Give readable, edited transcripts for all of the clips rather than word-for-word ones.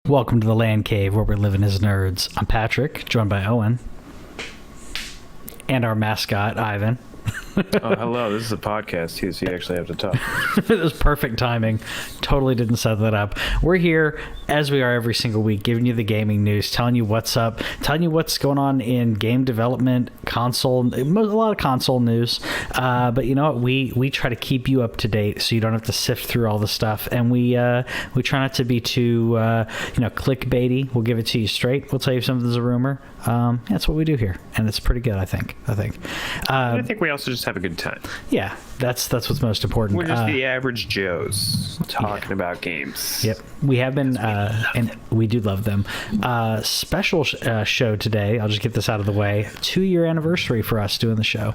Welcome to the TheLanCave, where we're living as nerds. I'm Patrick, joined by Owen, and our mascot, Ivan. Oh, hello. This is a podcast too, so you actually have to talk. It was perfect timing. Totally didn't set that up. We're here, as we are every single week, giving you the gaming news, telling you what's up, telling you what's going on in game development, console, a lot of console news. But you know what? We try to keep you up to date, so you don't have to sift through all the stuff. And we try not to be too clickbaity. We'll give it to you straight. We'll tell you if something's a rumor. That's what we do here, and it's pretty good, I think. I think we also just have a good time. Yeah, that's what's most important. We're just the average Joes talking about games. Yep, we have been, and we do love them. Special show today. I'll just get this out of the way. 2-year anniversary for us doing the show.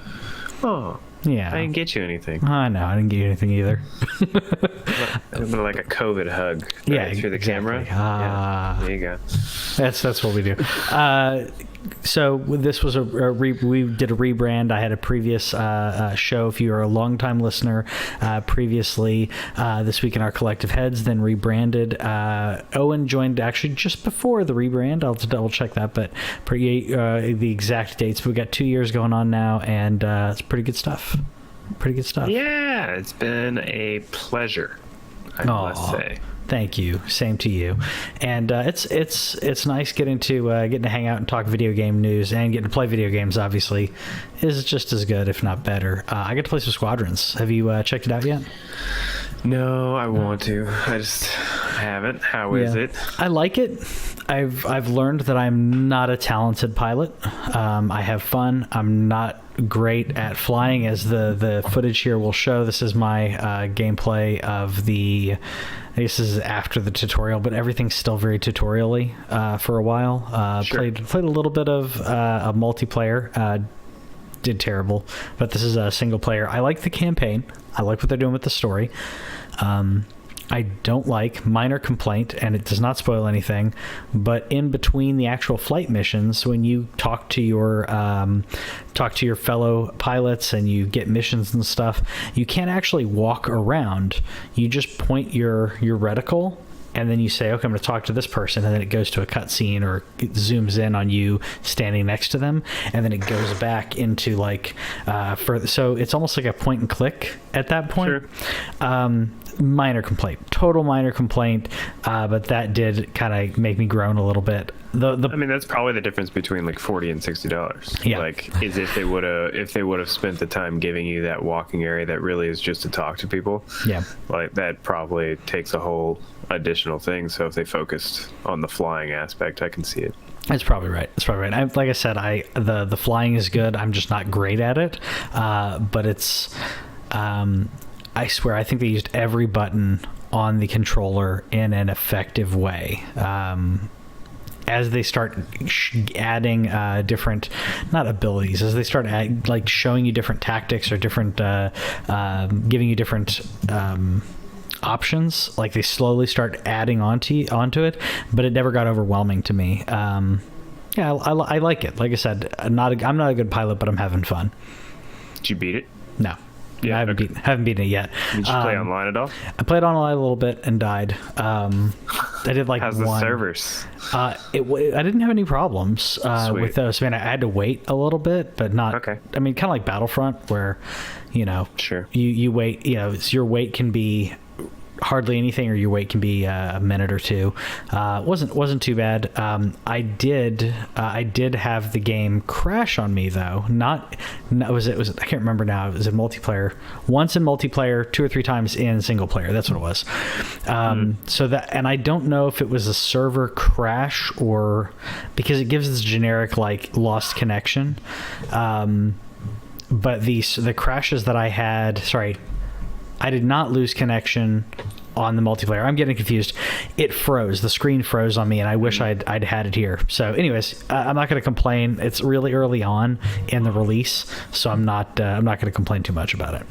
Oh, yeah. I didn't get you anything. I know, I didn't get you anything either. Like a COVID hug. Right, Yeah, through the exactly. camera. Yeah, there you go. That's what we do. So this was we did a rebrand. I had a previous show. If you are a longtime listener, previously This Week in Our Collective Heads, then rebranded. Owen joined actually just before the rebrand. I'll have to double check that, but the exact dates. But we got 2 years going on now, and it's pretty good stuff. Yeah, it's been a pleasure, I must say. Thank you. Same to you. And it's nice getting to hang out and talk video game news, and getting to play video games. Obviously, is just as good, if not better. I get to play some Squadrons. Have you checked it out yet? No, I want to. I haven't. How is it? I like it. I've learned that I'm not a talented pilot. I have fun. I'm not great at flying, as the footage here will show. This is my gameplay of the. I guess this is after the tutorial, but everything's still very tutorial-y for a while. Sure. Played a little bit of a multiplayer. Did terrible, but this is a single player. I like the campaign. I like what they're doing with the story. I don't like, minor complaint, and it does not spoil anything, but in between the actual flight missions, when you talk to your fellow pilots and you get missions and stuff, you can't actually walk around. You just point your reticle, and then you say, okay, I'm going to talk to this person, and then it goes to a cutscene, or it zooms in on you standing next to them, and then it goes back into so it's almost like a point and click at that point. Sure. Total minor complaint, but that did kind of make me groan a little bit. I mean, that's probably the difference between like $40 and $60. Yeah. Is if they would have spent the time giving you that walking area that really is just to talk to people. Yeah. Like, that probably takes a whole additional thing. So if they focused on the flying aspect, I can see it. That's probably right. Like I said, the flying is good. I'm just not great at it. But it's, I swear, I think they used every button on the controller in an effective way. As they start adding different, not abilities, as they start showing you different tactics, or different, giving you different options, like they slowly start adding onto it, but it never got overwhelming to me. I like it. Like I said, I'm not a good pilot, but I'm having fun. Did you beat it? No. Yeah, I haven't beaten it yet. Did you play online at all? I played online a little bit and died. I did like How's the servers? I didn't have any problems with those. I had to wait a little bit, but not. Okay. I mean, kind of like Battlefront, where, sure, you wait. Your wait can be hardly anything, or your wait can be a minute or two. Wasn't too bad. I did have the game crash on me, though. Was it I can't remember now. It was in multiplayer. Once in multiplayer, 2 or 3 times in single player. That's what it was. So that, and I don't know if it was a server crash, or because it gives this generic lost connection. But the crashes that I had, I did not lose connection on the multiplayer. I'm getting confused. It froze. The screen froze on me, and I wish I'd had it here. So anyways, I'm not going to complain. It's really early on in the release, so I'm not going to complain too much about it.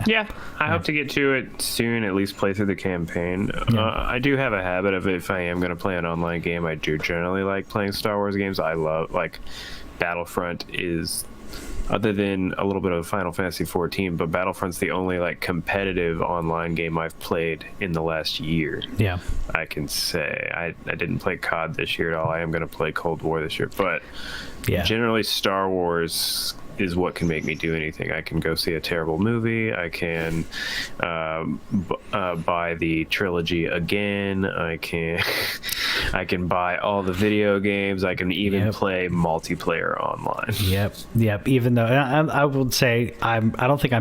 Yeah, I hope to get to it soon, at least play through the campaign. I do have a habit of, if I am going to play an online game, I do generally like playing Star Wars games. I love, Battlefront is other than a little bit of Final Fantasy 14, but Battlefront's the only like competitive online game I've played in the last year. Yeah, I can say I didn't play COD this year at all. I am going to play Cold War this year, but generally Star Wars is what can make me do anything. I can go see a terrible movie. I can buy the trilogy again. I can buy all the video games. I can even play multiplayer online. Yep. Even though I would say I don't think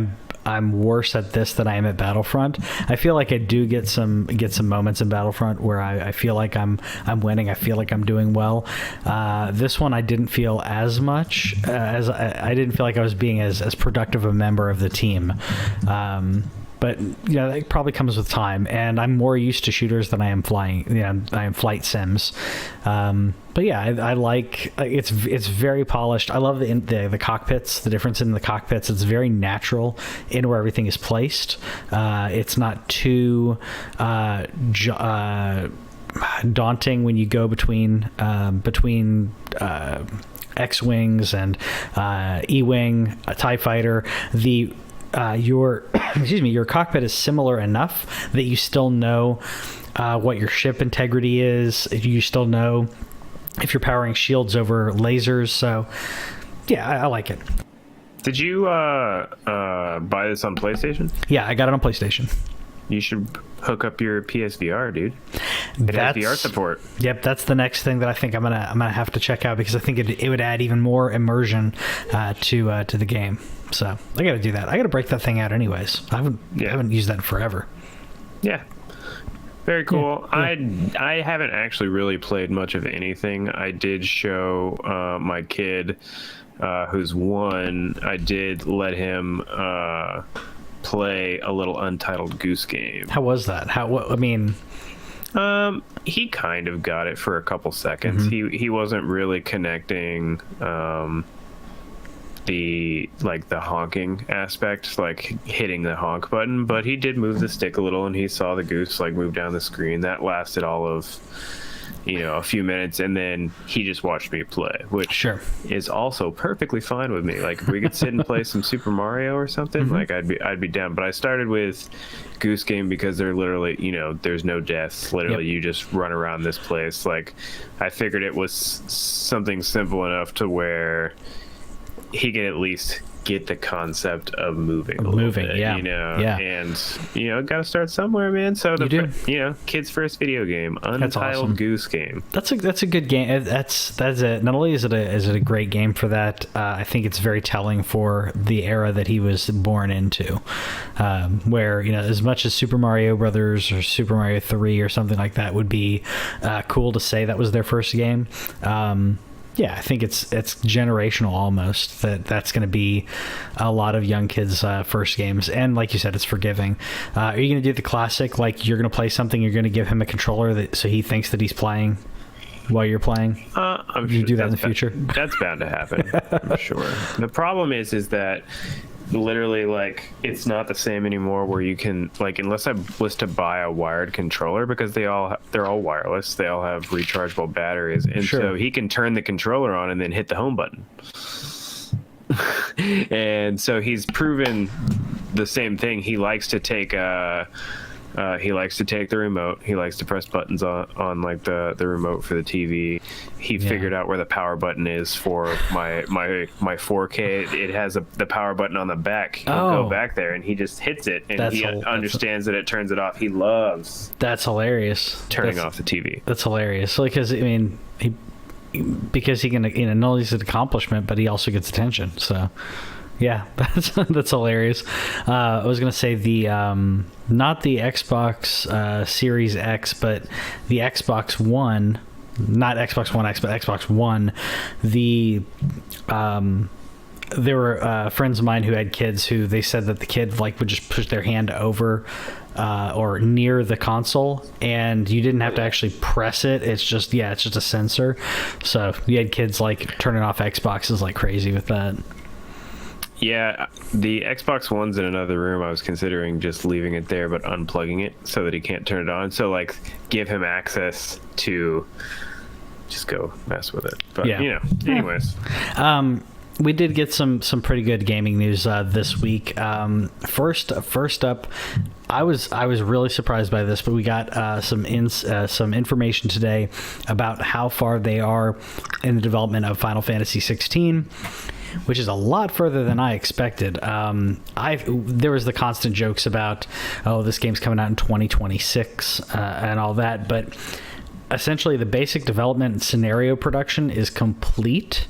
I'm worse at this than I am at Battlefront. I feel like I do get some moments in Battlefront where I feel like I'm winning. I feel like I'm doing well. This one I didn't feel as much as I didn't feel like I was being as productive a member of the team. But it probably comes with time, and I'm more used to shooters than I am flying. I am flight sims. But yeah, I like it's very polished. I love the cockpits. The difference in the cockpits. It's very natural in where everything is placed. It's not too daunting when you go between X-wings and E-wing, a TIE fighter. Your cockpit is similar enough that you still know what your ship integrity is. You still know if you're powering shields over lasers. So yeah, I like it. Did you buy this on PlayStation? Yeah, I got it on PlayStation. You should hook up your PSVR, dude. It has VR support. Yep, that's the next thing that I think I'm gonna have to check out, because I think it would add even more immersion to the game. So I got to do that. I got to break that thing out anyways. I haven't used that in forever. Yeah. Very cool. Yeah. I haven't actually really played much of anything. I did show my kid, who's 1, I did let him play a little Untitled Goose Game. How was that? He kind of got it for a couple seconds. Mm-hmm. He wasn't really connecting the honking aspect, like hitting the honk button, but he did move the stick a little, and he saw the goose like move down the screen. That lasted all of a few minutes, and then he just watched me play, which is also perfectly fine with me. Like if we could sit and play some Super Mario or something, mm-hmm. like I'd be down. But I started with Goose Game because they're literally, there's no deaths. Literally, you just run around this place. Like I figured it was something simple enough to where he can at least get the concept of moving a little bit, and got to start somewhere, man. So kid's first video game, Untitled Goose Game. That's a good game. That's it. Not only is it a great game for that, I think it's very telling for the era that he was born into, where as much as Super Mario Brothers or Super Mario 3 or something like that would be cool to say that was their first game. Yeah, I think it's generational almost. That's going to be a lot of young kids' first games, and like you said, it's forgiving. Are you going to do the classic, like you're going to play something, you're going to give him a controller so he thinks that he's playing while you're playing? I'm sure you do that in the future. That's bound to happen. I'm sure. The problem is that literally, like, it's not the same anymore where you can, like, unless I was to buy a wired controller, because they're all wireless, they all have rechargeable batteries, and so he can turn the controller on and then hit the home button. And so he's proven the same thing. He likes to take the remote. He likes to press buttons on like the remote for the TV. He figured out where the power button is for my 4K. It has the power button on the back. He'll go back there and he just hits it, and he understands that it turns it off. He loves. That's hilarious. Turning off the TV. That's hilarious. Like, because he can, not only is it an accomplishment, but he also gets attention. So. Yeah, that's hilarious. I was gonna say not the Xbox Series X, but the Xbox One, not Xbox One X, but Xbox One. There were friends of mine who had kids who they said that the kid would just push their hand over or near the console, and you didn't have to actually press it. It's just a sensor. So you had kids turning off Xboxes like crazy with that. Yeah, the Xbox One's in another room. I was considering just leaving it there, but unplugging it so that he can't turn it on. So, give him access to just go mess with it. But, anyways. we did get some pretty good gaming news this week. First up, I was really surprised by this, but we got some information today about how far they are in the development of Final Fantasy 16. Which is a lot further than I expected. There was the constant jokes about, oh, this game's coming out in 2026 and all that, but essentially the basic development and scenario production is complete.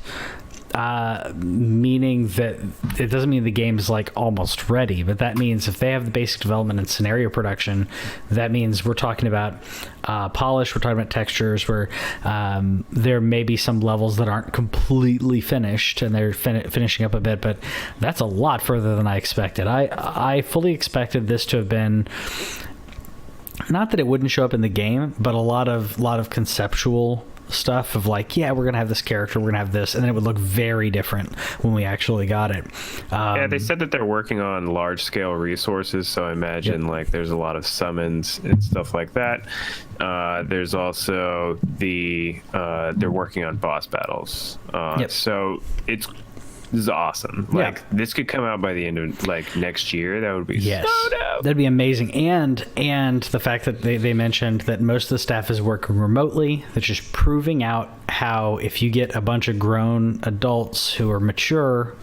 Meaning that it doesn't mean the game is like almost ready, but that means if they have the basic development and scenario production, that means we're talking about polish, we're talking about textures, where there may be some levels that aren't completely finished and they're finishing up a bit, but that's a lot further than I expected. I fully expected this to have been, not that it wouldn't show up in the game, but a lot of conceptual stuff of like, yeah, we're gonna have this character, we're gonna have this, and then it would look very different when we actually got it. Yeah, they said that they're working on large scale resources, so I imagine like there's a lot of summons and stuff like that. There's also they're working on boss battles, so this is awesome. Like, this could come out by the end of like next year. That would be so dope. That'd be amazing. And the fact that they mentioned that most of the staff is working remotely, that's just proving out how if you get a bunch of grown adults who are mature,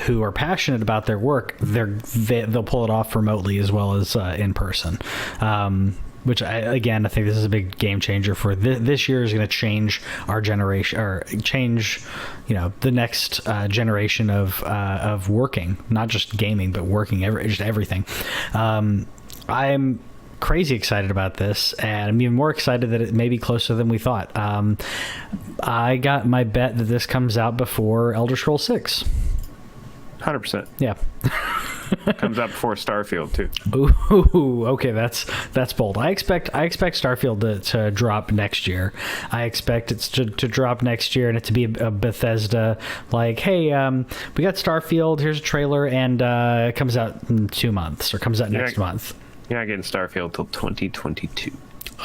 who are passionate about their work, they'll pull it off remotely as well as in person. Which I think this is a big game changer for this year. Is going to change our generation, or change, the next generation of working, not just gaming, but working, just everything. I'm crazy excited about this, and I'm even more excited that it may be closer than we thought. I got my bet that this comes out before Elder Scrolls 6. 100%. Yeah. Comes out before Starfield too. Ooh, okay, that's bold. I expect Starfield to drop next year. I expect it to drop next year, and it to be a Bethesda like, hey, we got Starfield. Here's a trailer, and it comes out in 2 months, or comes out next month. You're not getting Starfield till 2022.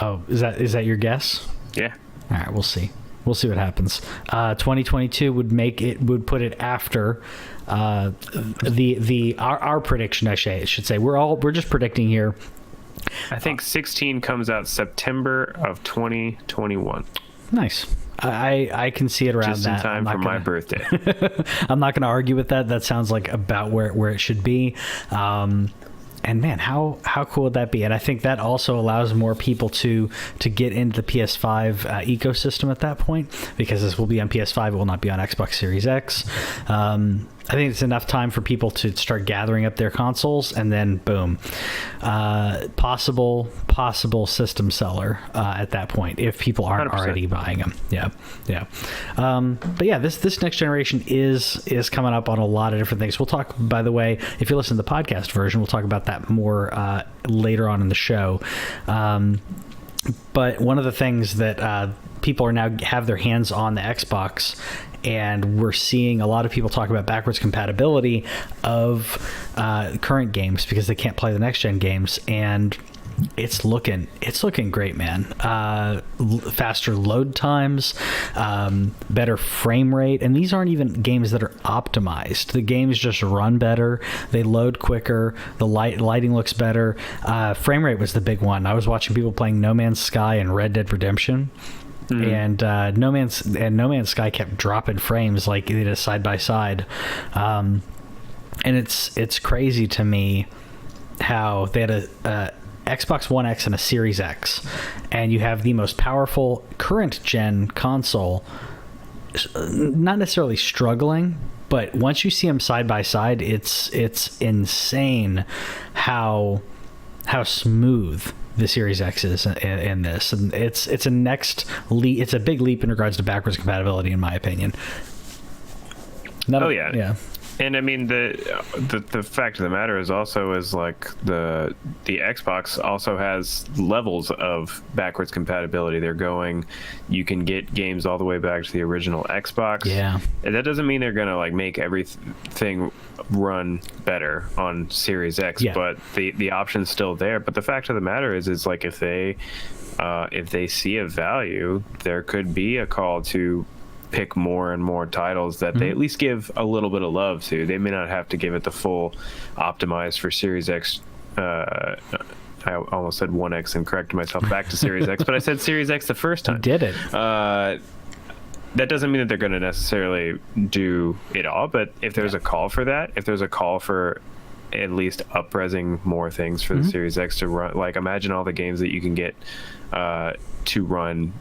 Oh, is that your guess? Yeah. All right, we'll see. We'll see what happens. 2022 would put it after our prediction. I should say we're just predicting here. I think 16 comes out September of 2021. Nice. I can see it around just in that. time for my birthday. I'm not going to argue with that. That sounds like about where it should be. And man, how cool would that be? And I think that also allows more people to get into the PS5 ecosystem at that point, because this will be on PS5, it will not be on Xbox Series X. I think it's enough time for people to start gathering up their consoles, and then boom, possible system seller at that point if people aren't 100%. Already buying them. Yeah. But yeah, this next generation is coming up on a lot of different things. We'll talk, by the way, if you listen to the podcast version, we'll talk about that more later on in the show. But one of the things that people are now have their hands on the Xbox, and we're seeing a lot of people talk about backwards compatibility of current games because they can't play the next gen games, and it's looking great, man. Faster load times, better frame rate, and these aren't even games that are optimized. The games just run better, they load quicker, the lighting looks better. Frame rate was the big one. I was watching people playing No Man's Sky and Red Dead Redemption. And No Man's Sky kept dropping frames like they did side by side, and it's crazy to me how they had a Xbox One X and a Series X, and you have the most powerful current gen console not necessarily struggling, but once you see them side by side, it's insane how smooth the Series X is in this, and it's a next leap. It's a big leap in regards to backwards compatibility, in my opinion. Yeah. And I mean, the fact of the matter is also like the Xbox also has levels of backwards compatibility. You can get games all the way back to the original Xbox. Yeah. And that doesn't mean they're gonna like make everything run better on Series X, but the option's still there. But the fact of the matter is like if they see a value, there could be a call to pick more and more titles that they at least give a little bit of love to. They may not have to give it the full optimized for Series X. I almost said 1X and corrected myself back to Series X, but I said Series X the first time. You did it. That doesn't mean that they're going to necessarily do it all, but if there's a call for that, if there's a call for at least up-resing more things for the Series X to run, like imagine all the games that you can get to run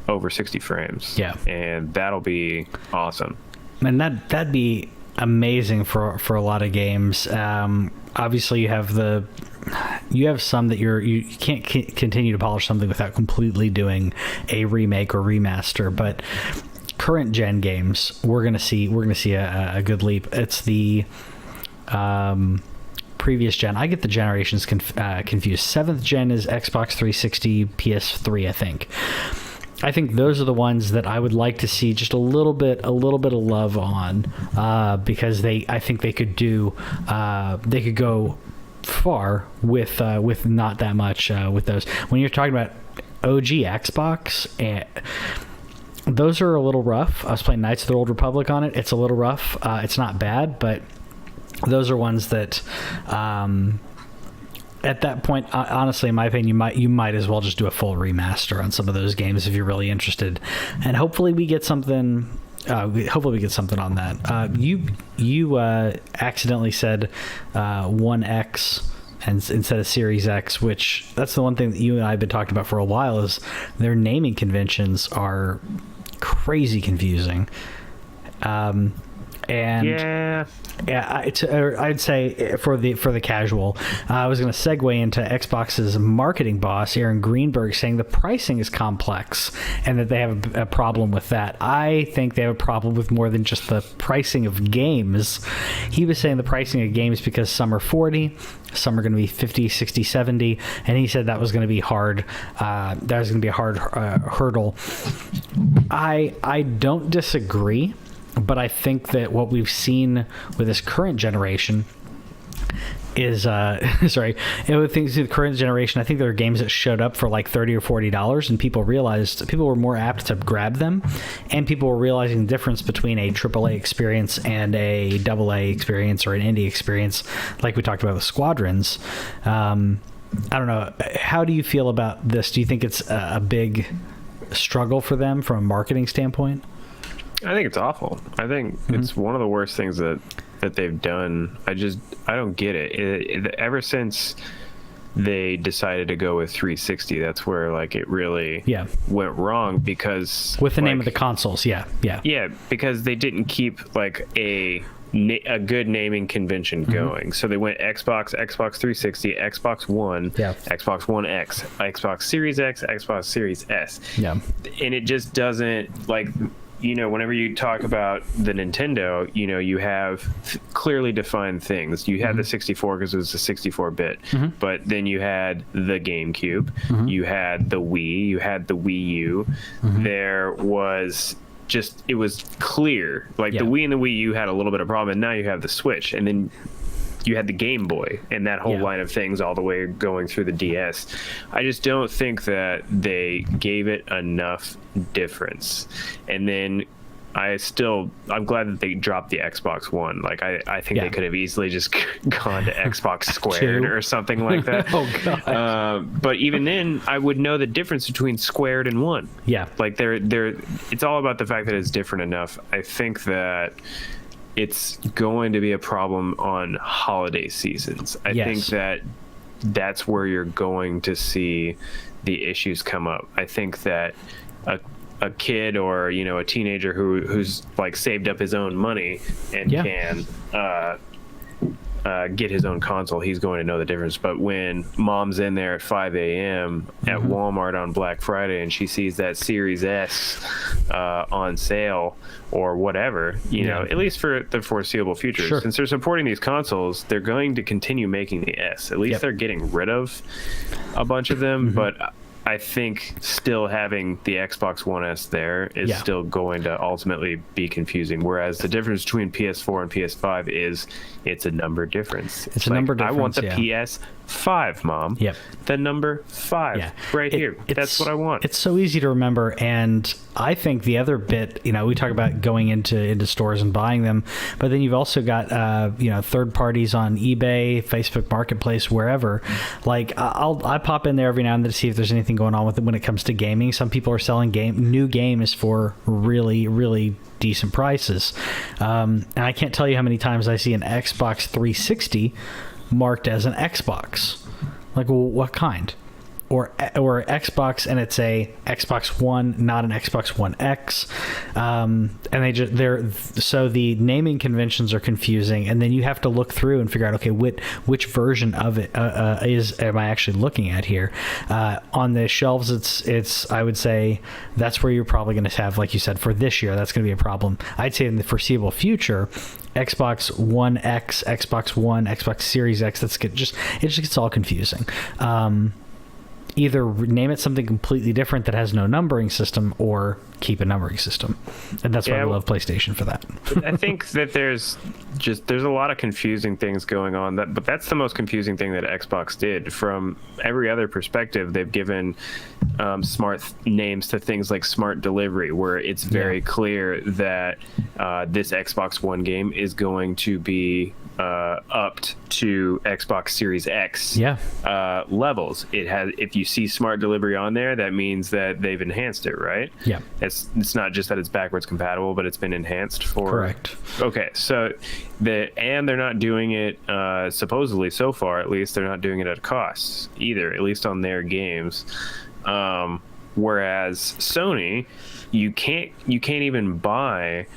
over 60 frames. Yeah. And that'll be awesome. And that'd be amazing for a lot of games. Obviously you have some that you can't continue to polish something without completely doing a remake or remaster, but current gen games, we're gonna see a good leap. It's the previous gen. I get the generations confused. 7th gen is Xbox 360, PS3, I think those are the ones that I would like to see just a little bit of love on, because I think they could go far with not that much with those. When you're talking about OG Xbox, those are a little rough. I was playing Knights of the Old Republic on it. It's a little rough. It's not bad, but those are ones that at that point, honestly, in my opinion, you might as well just do a full remaster on some of those games if you're really interested, and hopefully we get something. On that. You accidentally said 1X instead of Series X, which that's the one thing that you and I have been talking about for a while, is their naming conventions are crazy confusing. I'd say for the casual, I was going to segue into Xbox's marketing boss, Aaron Greenberg, saying the pricing is complex and that they have a problem with that. I think they have a problem with more than just the pricing of games. He was saying the pricing of games because some are 40, some are going to be 50, 60, 70, and he said that was going to be hard. That was going to be a hard hurdle. I don't disagree. But I think that what we've seen with this current generation is with things with the current generation, I think there are games that showed up for like $30 or $40, and people were more apt to grab them, and people were realizing the difference between a AAA experience and a AA experience or an indie experience, like we talked about with Squadrons. I don't know. How do you feel about this? Do you think it's a big struggle for them from a marketing standpoint? I think it's awful. I think it's one of the worst things that they've done. I don't get it. Ever since they decided to go with 360, that's where like it really went wrong, because with the name of the consoles, because they didn't keep like a good naming convention going. So they went Xbox 360, Xbox One, Xbox One X, Xbox Series X, Xbox Series S. And it just doesn't, like, whenever you talk about the Nintendo, you have clearly defined things. You had the 64 because it was a 64-bit, but then you had the GameCube, you had the Wii, you had the Wii U. There was it was clear. Like the Wii and the Wii U had a little bit of problem, and now you have the Switch, and then you had the Game Boy and that whole line of things all the way going through the DS. I just don't think that they gave it enough difference. And then I'm glad that they dropped the Xbox One. Like I think they could have easily just gone to Xbox Squared or something like that. But even then, I would know the difference between Squared and One. Like it's all about the fact that it's different enough. I think that it's going to be a problem on holiday seasons. I think that's where you're going to see the issues come up. I think that a kid or a teenager who's like saved up his own money and can get his own console, he's going to know the difference. But when mom's in there at 5 a.m. at Walmart on Black Friday and she sees that Series S on sale or whatever, at least for the foreseeable future, since they're supporting these consoles, they're going to continue making the S. At least they're getting rid of a bunch of them, but I think still having the Xbox One S there is still going to ultimately be confusing. Whereas the difference between PS4 and PS5 is it's a number difference. It's a number difference. I want the PS5, Mom. Yep. The number 5 right here. That's what I want. It's so easy to remember. And I think the other bit, we talk about going into stores and buying them, but then you've also got, third parties on eBay, Facebook Marketplace, wherever. Like I pop in there every now and then to see if there's anything going on with it when it comes to gaming. Some people are selling new games for really, really decent prices. And I can't tell you how many times I see an Xbox 360 marked as an Xbox. Like, well, what kind? Or Xbox, and it's a Xbox One, not an Xbox One X, and so the naming conventions are confusing, and then you have to look through and figure out, okay, which version of it am I actually looking at here? On the shelves, it's I would say that's where you're probably going to have, like you said, for this year, that's going to be a problem. I'd say in the foreseeable future, Xbox One X, Xbox One, Xbox Series X, it just gets all confusing. Either name it something completely different that has no numbering system, or keep a numbering system. And that's why I love PlayStation for that. I think that there's a lot of confusing things going on, but that's the most confusing thing that Xbox did. From every other perspective, they've given smart names to things like smart delivery, where it's very clear that this Xbox One game is going to be upped to Xbox Series X levels. It has, if you see smart delivery on there, that means that they've enhanced it, right? Yeah. It's not just that it's backwards compatible, but it's been enhanced for. Correct. Okay, so they're not doing it supposedly so far, at least they're not doing it at a cost either, at least on their games. Whereas Sony, you can't even buy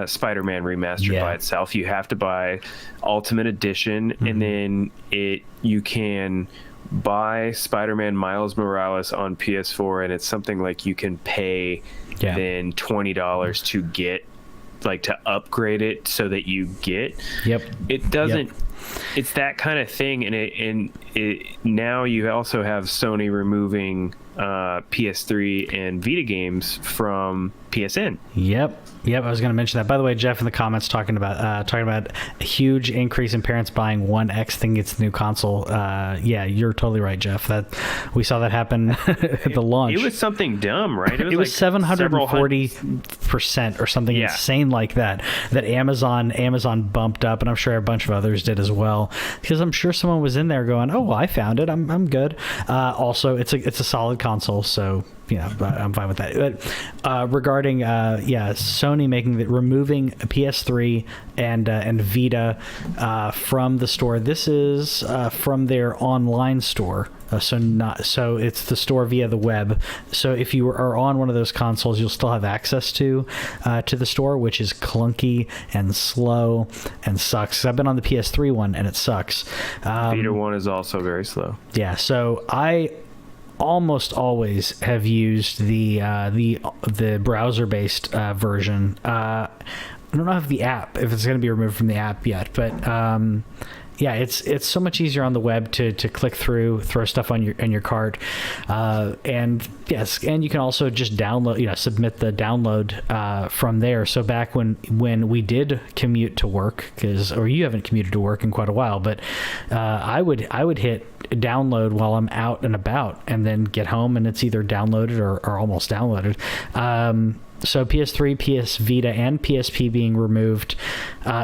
Spider-Man Remastered by itself. You have to buy Ultimate Edition, and then you can buy Spider-Man Miles Morales on PS4, and it's something like you can pay then $20 to get, like, to upgrade it so that you get. It doesn't. It's that kind of thing, and now you also have Sony removing PS3 and Vita games from PSN. Yep, I was going to mention that. By the way, Jeff in the comments talking about a huge increase in parents buying One X thinking it's the new console. Yeah, you're totally right, Jeff. That we saw that happen at the launch. It was something dumb, right? It was 740% or something insane like that. That Amazon bumped up, and I'm sure a bunch of others did as well. Because I'm sure someone was in there going, "Oh, I found it. I'm good." Also, it's a solid console, so. I'm fine with that. But regarding Sony removing PS3 and Vita from the store. This is from their online store. So it's the store via the web. So if you are on one of those consoles, you'll still have access to the store, which is clunky and slow and sucks. I've been on the PS3 one and it sucks. Vita one is also very slow. Yeah. So I almost always have used the browser-based version. I don't know if it's going to be removed from the app yet, but it's so much easier on the web to click through, throw stuff on your cart, and you can also just download, submit the download from there. So back when we did commute to work, or you haven't commuted to work in quite a while, but I would hit download while I'm out and about, and then get home and it's either downloaded or almost downloaded. So PS3, PS Vita, and PSP being removed.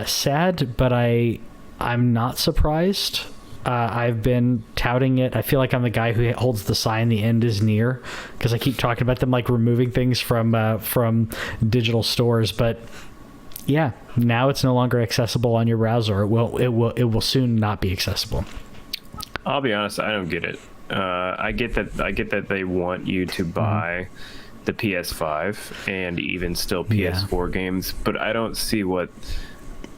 Sad, but I'm not surprised. I've been touting it. I feel like I'm the guy who holds the sign "The end is near" because I keep talking about them like removing things from digital stores. But yeah, now it's no longer accessible on your browser. It will soon not be accessible. I'll be honest, I don't get it. I get that they want you to buy the PS5 and even still PS4 games, but I don't see what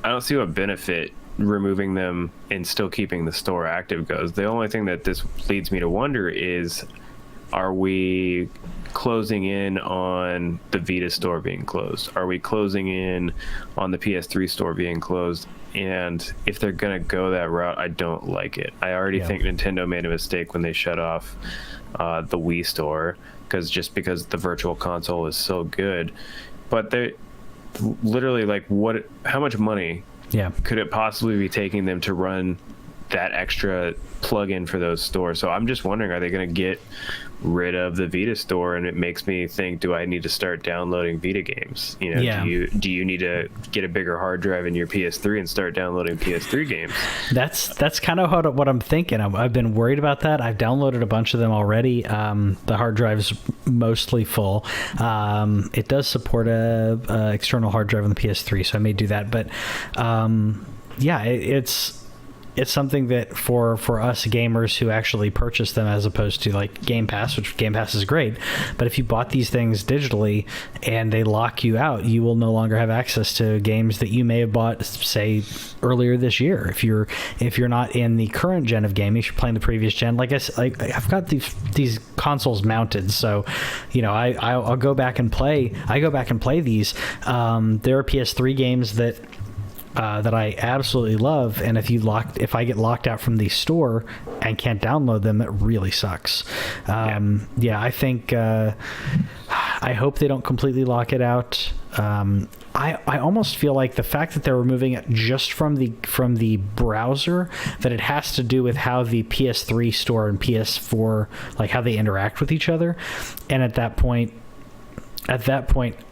benefit removing them and still keeping the store active goes. The only thing that this leads me to wonder is, are we closing in on the Vita store being closed? Are we closing in on the PS3 store being closed? And if they're going to go that route, I don't like it. I already think Nintendo made a mistake when they shut off the Wii store, because the Virtual Console is so good. But they literally, like, how much money could it possibly be taking them to run that extra plug-in for those stores? So I'm just wondering, are they going to get rid of the Vita store? And it makes me think, do I need to start downloading Vita games? Do you need to get a bigger hard drive in your PS3 and start downloading PS3 games? That's kind of what I'm thinking. I've been worried about that. I've downloaded a bunch of them already. The hard drive's mostly full. It does support a external hard drive on the PS3, so I may do that. But it's something that for us gamers who actually purchase them, as opposed to like Game Pass, which Game Pass is great, but if you bought these things digitally and they lock you out, you will no longer have access to games that you may have bought, say, earlier this year. If you're not in the current gen of gaming, if you're playing the previous gen, I've got these consoles mounted, so I'll go back and play. I go back and play these. There are PS3 games that I absolutely love, and if I get locked out from the store and can't download them, it really sucks. I think I hope they don't completely lock it out. I almost feel like the fact that they're removing it just from the browser, that it has to do with how the PS3 store and PS4, like how they interact with each other. And at that point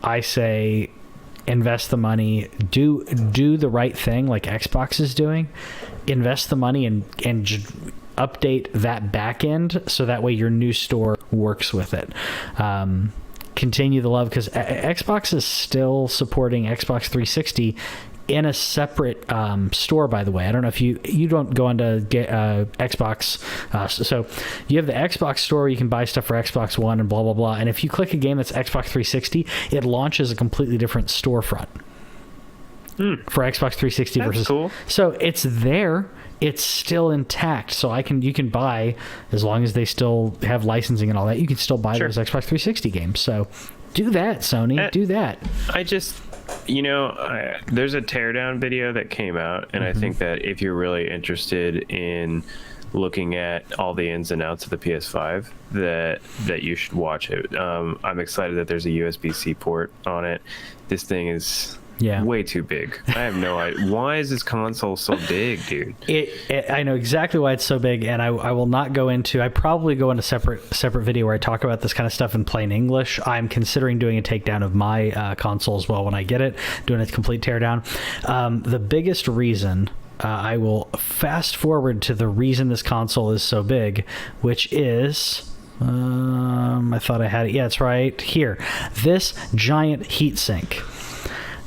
I say, invest the money, do the right thing like Xbox is doing. Invest the money and update that back end, so that way your new store works with it. Continue the love, because Xbox is still supporting Xbox 360 in a separate store, by the way. I don't know if you don't go onto Xbox, so you have the Xbox store, you can buy stuff for Xbox One and blah blah blah, and if you click a game that's Xbox 360, it launches a completely different storefront for Xbox 360. That's versus cool. So it's there, it's still intact, so you can buy, as long as they still have licensing and all that, you can still buy those Xbox 360 games. So do that, Sony. Do that. There's a teardown video that came out, and I think that if you're really interested in looking at all the ins and outs of the PS5, that you should watch it. I'm excited that there's a USB-C port on it. This thing is way too big. I have no idea. Why is this console so big, dude? I know exactly why it's so big, and I will not go into... I probably go into separate video where I talk about this kind of stuff in plain English. I'm considering doing a takedown of my console as well when I get it, doing a complete teardown. The biggest reason... I will fast forward to the reason this console is so big, which is... I thought I had it. Yeah, it's right here. This giant heatsink.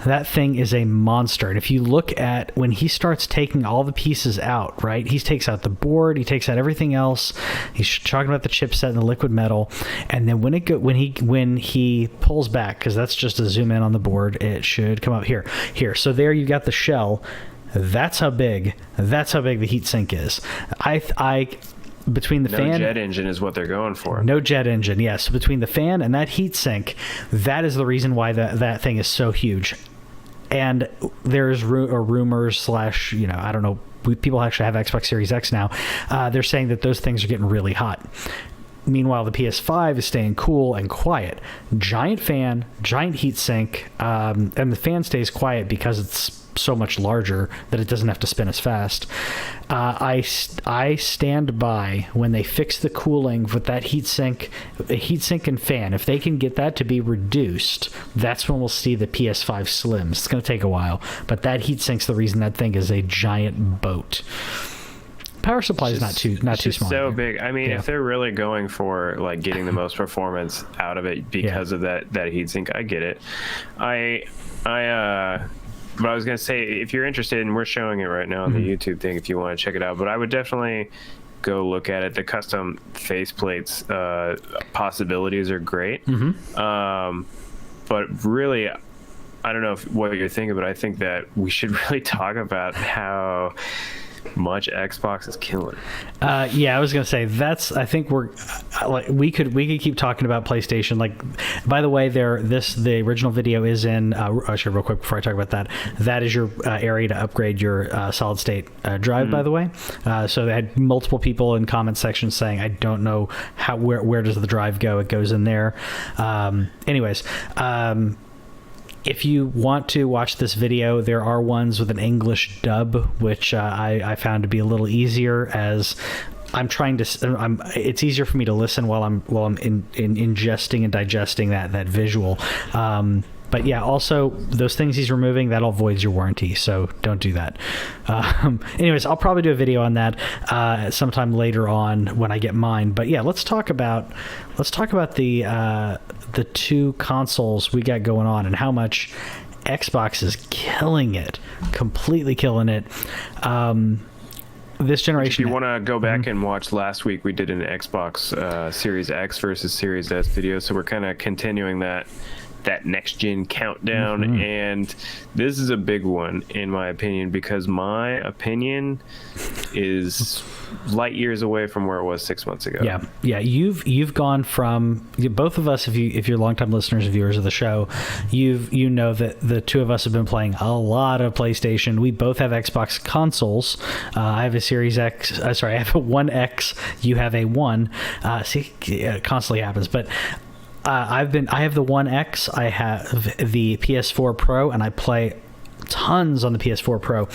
That thing is a monster. And if you look at when he starts taking all the pieces out, right? He takes out the board, he takes out everything else. He's talking about the chipset and the liquid metal. And then when he pulls back, because that's just a zoom in on the board, it should come up here. So there you got the shell. That's how big the heatsink is. Between the fan... No jet engine is what they're going for. No jet engine, yes. Between the fan and that heatsink, that is the reason why that thing is so huge. And there's rumors / I don't know, people actually have Xbox Series X now. They're saying that those things are getting really hot. Meanwhile, the PS5 is staying cool and quiet. Giant fan, giant heatsink, and the fan stays quiet because it's so much larger that it doesn't have to spin as fast. I stand by when they fix the cooling with that heatsink and fan. If they can get that to be reduced, that's when we'll see the PS5 Slims. It's going to take a while, but that heatsink's the reason that thing is a giant boat. Power supply is not too small. So big. I mean, if they're really going for like getting the most performance out of it because of that heatsink, I get it. But I was going to say, if you're interested, and we're showing it right now on the YouTube thing, if you want to check it out, but I would definitely go look at it. The custom faceplates possibilities are great. But really, I don't know what you're thinking, but I think that we should really talk about how much Xbox is killing. I was going to say, I think like we could keep talking about PlayStation. Like, by the way, the original video is in. Actually, real quick before I talk about that, that is your area to upgrade your solid state drive. By the way, so they had multiple people in comment sections saying, "I don't know where does the drive go? It goes in there." Anyways. If you want to watch this video, there are ones with an English dub, which I found to be a little easier, as I'm trying to. It's easier for me to listen while I'm ingesting and digesting that visual. But yeah, also those things he's removing, that all voids your warranty, so don't do that. Anyways, I'll probably do a video on that sometime later on when I get mine. But yeah, let's talk about the two consoles we got going on and how much Xbox is killing it, completely killing it. This generation. If you want to go back and watch last week, we did an Xbox Series X versus Series S video, so we're kind of continuing that next gen countdown, and this is a big one in my opinion, because my opinion is light years away from where it was 6 months ago. Yeah, you've gone from, both of us, if you're longtime listeners and viewers of the show, you know that the two of us have been playing a lot of PlayStation. We both have Xbox consoles. I have a Series X. Sorry, I have a One X. You have a One. It constantly happens, but. I have the One X, I have the PS4 Pro, and I play tons on the PS4 Pro.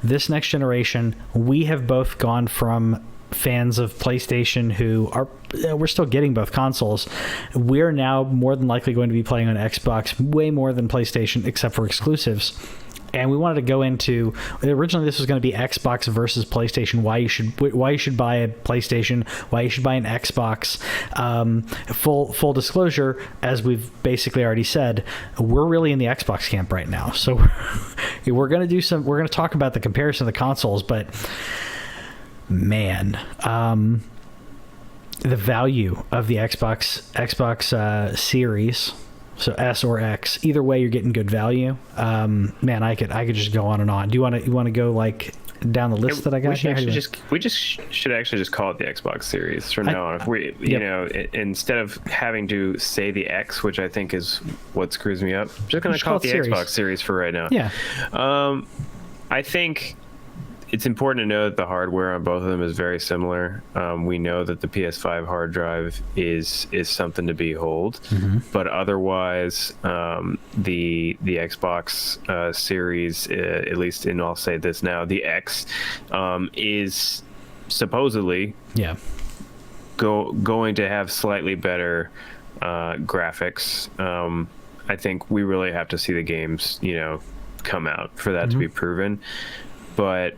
This next generation, we have both gone from fans of PlayStation who are, we're still getting both consoles. We're now more than likely going to be playing on Xbox way more than PlayStation, except for exclusives. And we wanted to go into, originally this was going to be Xbox versus PlayStation, why you should buy a PlayStation, why you should buy an Xbox. Full disclosure, as we've basically already said, we're really in the Xbox camp right now. So we're going to talk about the comparison of the consoles, but man, the value of the Xbox Series, so S or X, either way you're getting good value. Man, I could just go on and on. Do you want to go like down the list that I got? We should actually just call it the Xbox Series from now on. If we, instead of having to say the X, which I think is what screws me up, I'm just going to call it the Xbox Series for right now. Yeah. I think it's important to know that the hardware on both of them is very similar. We know that the PS5 hard drive is something to behold, but otherwise, the Xbox Series, at least, and I'll say this now, the X, is supposedly going to have slightly better graphics. I think we really have to see the games, come out for that to be proven, but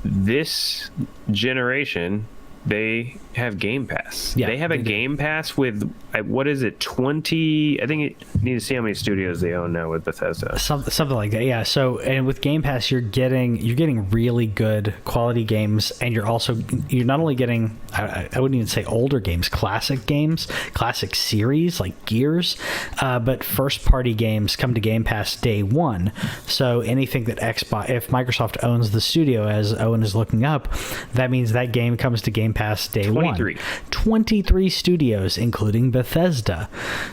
this generation, they have Game Pass. They have a Game Pass with, what is it, 20? I think you need to see how many studios they own now with Bethesda. Something like that, yeah. So, and with Game Pass, you're getting really good quality games, and you're not only getting, I wouldn't even say older games, classic series like Gears, but first party games come to Game Pass day one. So anything that if Microsoft owns the studio, as Owen is looking up, that means that game comes to Game Pass day 23. 23 studios, including Bethesda.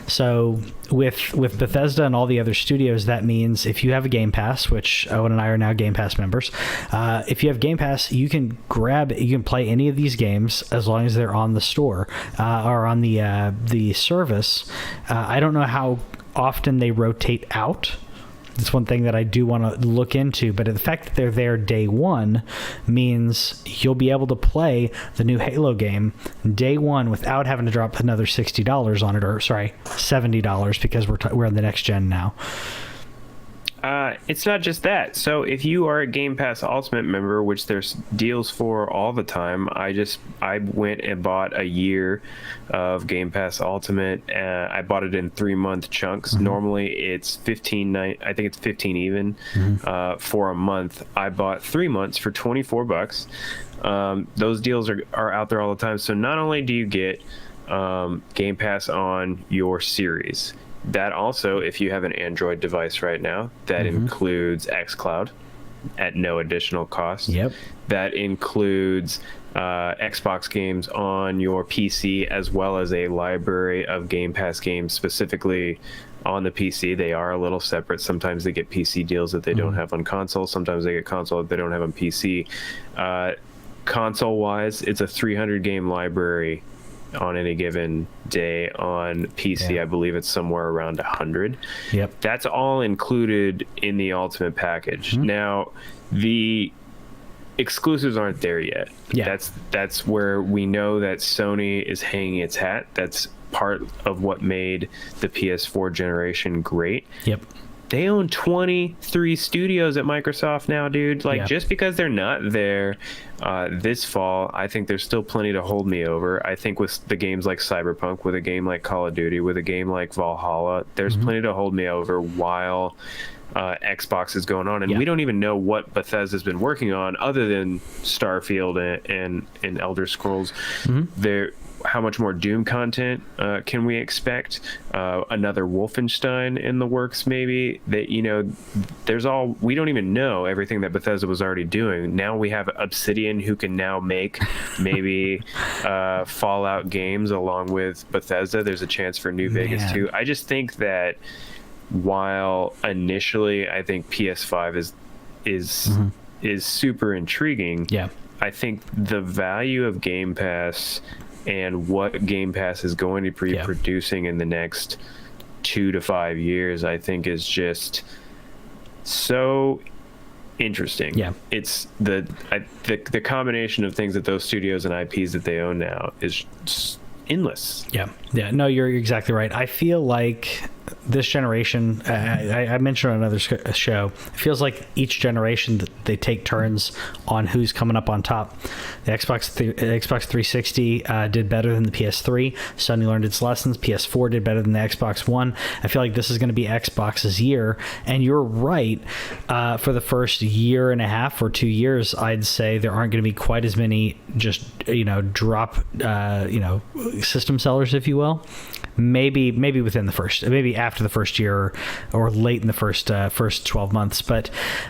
So with Bethesda and all the other studios, that means if you have a Game Pass, which Owen and I are now Game Pass members, if you have Game Pass, you can play any of these games as long as they're on the store or on the service. I don't know how often they rotate out. It's one thing that I do want to look into, but the fact that they're there day one means you'll be able to play the new Halo game day one without having to drop another $60 on it, or sorry, $70, because we're in the next gen now. It's not just that. So if you are a Game Pass Ultimate member, which there's deals for all the time, I went and bought a year of Game Pass Ultimate. I bought it in 3-month chunks. Normally it's $15. I think it's $15 even for a month. I bought 3 months for $24. Those deals are out there all the time. So not only do you get Game Pass on your series, that also, if you have an Android device right now, that includes xCloud. at no additional cost. Yep. That includes Xbox games on your PC, as well as a library of Game Pass games specifically on the PC. They are a little separate. Sometimes they get PC deals that they don't have on console. Sometimes they get console that they don't have on PC. Console wise, it's a 300 game library on any given day. On PC, I believe it's somewhere around 100. Yep. That's all included in the Ultimate package. Now, the exclusives aren't there yet. Yeah. That's where we know that Sony is hanging its hat. That's part of what made the PS4 generation great. Yep. They own 23 studios at Microsoft now, dude. Like, just because they're not there this fall, I think there's still plenty to hold me over. I think with the games like Cyberpunk, with a game like Call of Duty, with a game like Valhalla, there's plenty to hold me over while Xbox is going on. And we don't even know what Bethesda's been working on other than Starfield and Elder Scrolls. How much more Doom content can we expect? Another Wolfenstein in the works, maybe. That, you know, we don't even know everything that Bethesda was already doing. Now we have Obsidian, who can now make maybe Fallout games along with Bethesda. There's a chance for New Vegas too. I just think that while initially I think PS5 is super intriguing, I think the value of Game Pass and what Game Pass is going to be producing in the next 2 to 5 years, I think, is just so interesting. It's the combination of things that those studios and IPs that they own now is just endless. No, you're exactly right. I feel like this generation, I mentioned on another show, it feels like each generation they take turns on who's coming up on top. The Xbox 360 did better than the PS3. Sony learned its lessons. PS4 did better than the Xbox One. I feel like this is going to be Xbox's year. And you're right. For the first year and a half or 2 years, I'd say there aren't going to be quite as many just, drop, system sellers, if you will. Maybe within the first, maybe after the first year or late in the first 12 months. But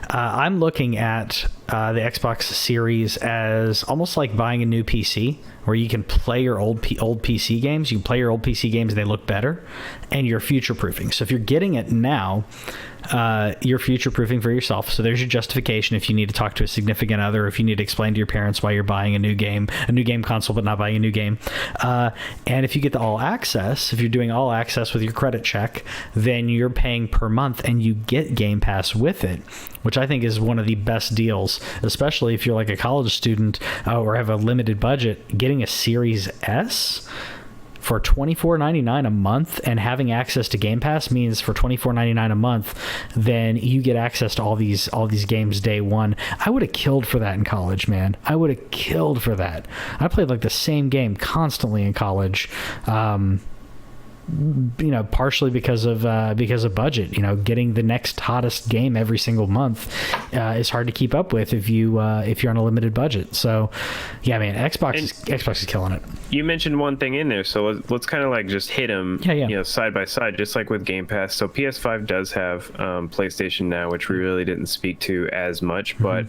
I'm looking at the Xbox Series as almost like buying a new PC, where you can play your old PC games. You can play your old PC games, they look better, and you're future-proofing. So if you're getting it now, you're future-proofing for yourself. So there's your justification if you need to talk to a significant other, if you need to explain to your parents why you're buying a new game console but not buying a new game. And if you get the all access, if you're doing all access with your credit check, then you're paying per month and you get Game Pass with it, which I think is one of the best deals, especially if you're like a college student or have a limited budget. Getting a Series S for $24.99 a month and having access to Game Pass means for $24.99 a month, then you get access to all these games day one. I would have killed for that in college, man. I would have killed for that. I played like the same game constantly in college. Partially because of budget. Getting the next hottest game every single month is hard to keep up with if you're on a limited budget. So, yeah, man, Xbox is killing it. You mentioned one thing in there, so let's kind of like just hit them, side by side, just like with Game Pass. So PS5 does have PlayStation Now, which we really didn't speak to as much, but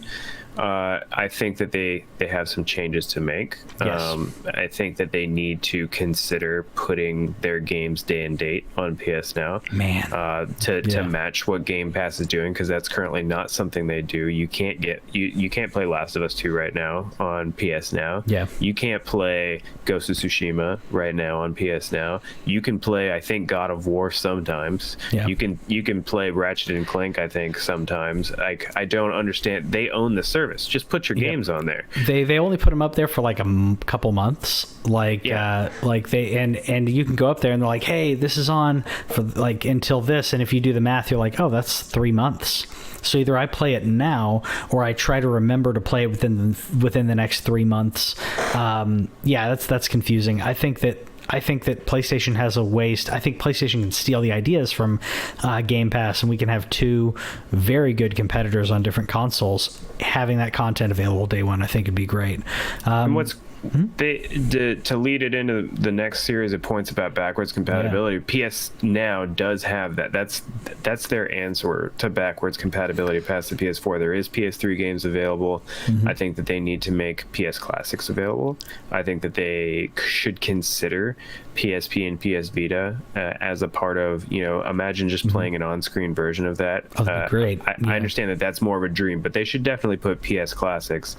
I think that they have some changes to make. Yes. I think that they need to consider putting their games day and date on PS Now, to match what Game Pass is doing, because that's currently not something they do. You can't you can't play Last of Us 2 right now on PS Now. You can't play Ghost of Tsushima right now on PS Now. You can play, I think, God of War sometimes. You can play Ratchet and Clank, I think, sometimes. I don't understand. They own the service. Just put your games on there. They only put them up there for like a couple months, and you can go up there and they're like, hey, this is on for like until this, and if you do the math, you're like, oh, that's 3 months. So either I play it now or I try to remember to play it within the next 3 months. That's confusing. I think that PlayStation has a waste. I think PlayStation can steal the ideas from Game Pass, and we can have two very good competitors on different consoles. Having that content available day one, I think, would be great. And To lead it into the next series of points about backwards compatibility, PS Now does have that. That's their answer to backwards compatibility past the PS4. There is PS3 games available. I think that they need to make PS Classics available. I think that they should consider PSP and PS Vita as a part of, imagine just playing an on-screen version of that. Great. I understand that that's more of a dream, but they should definitely put PS Classics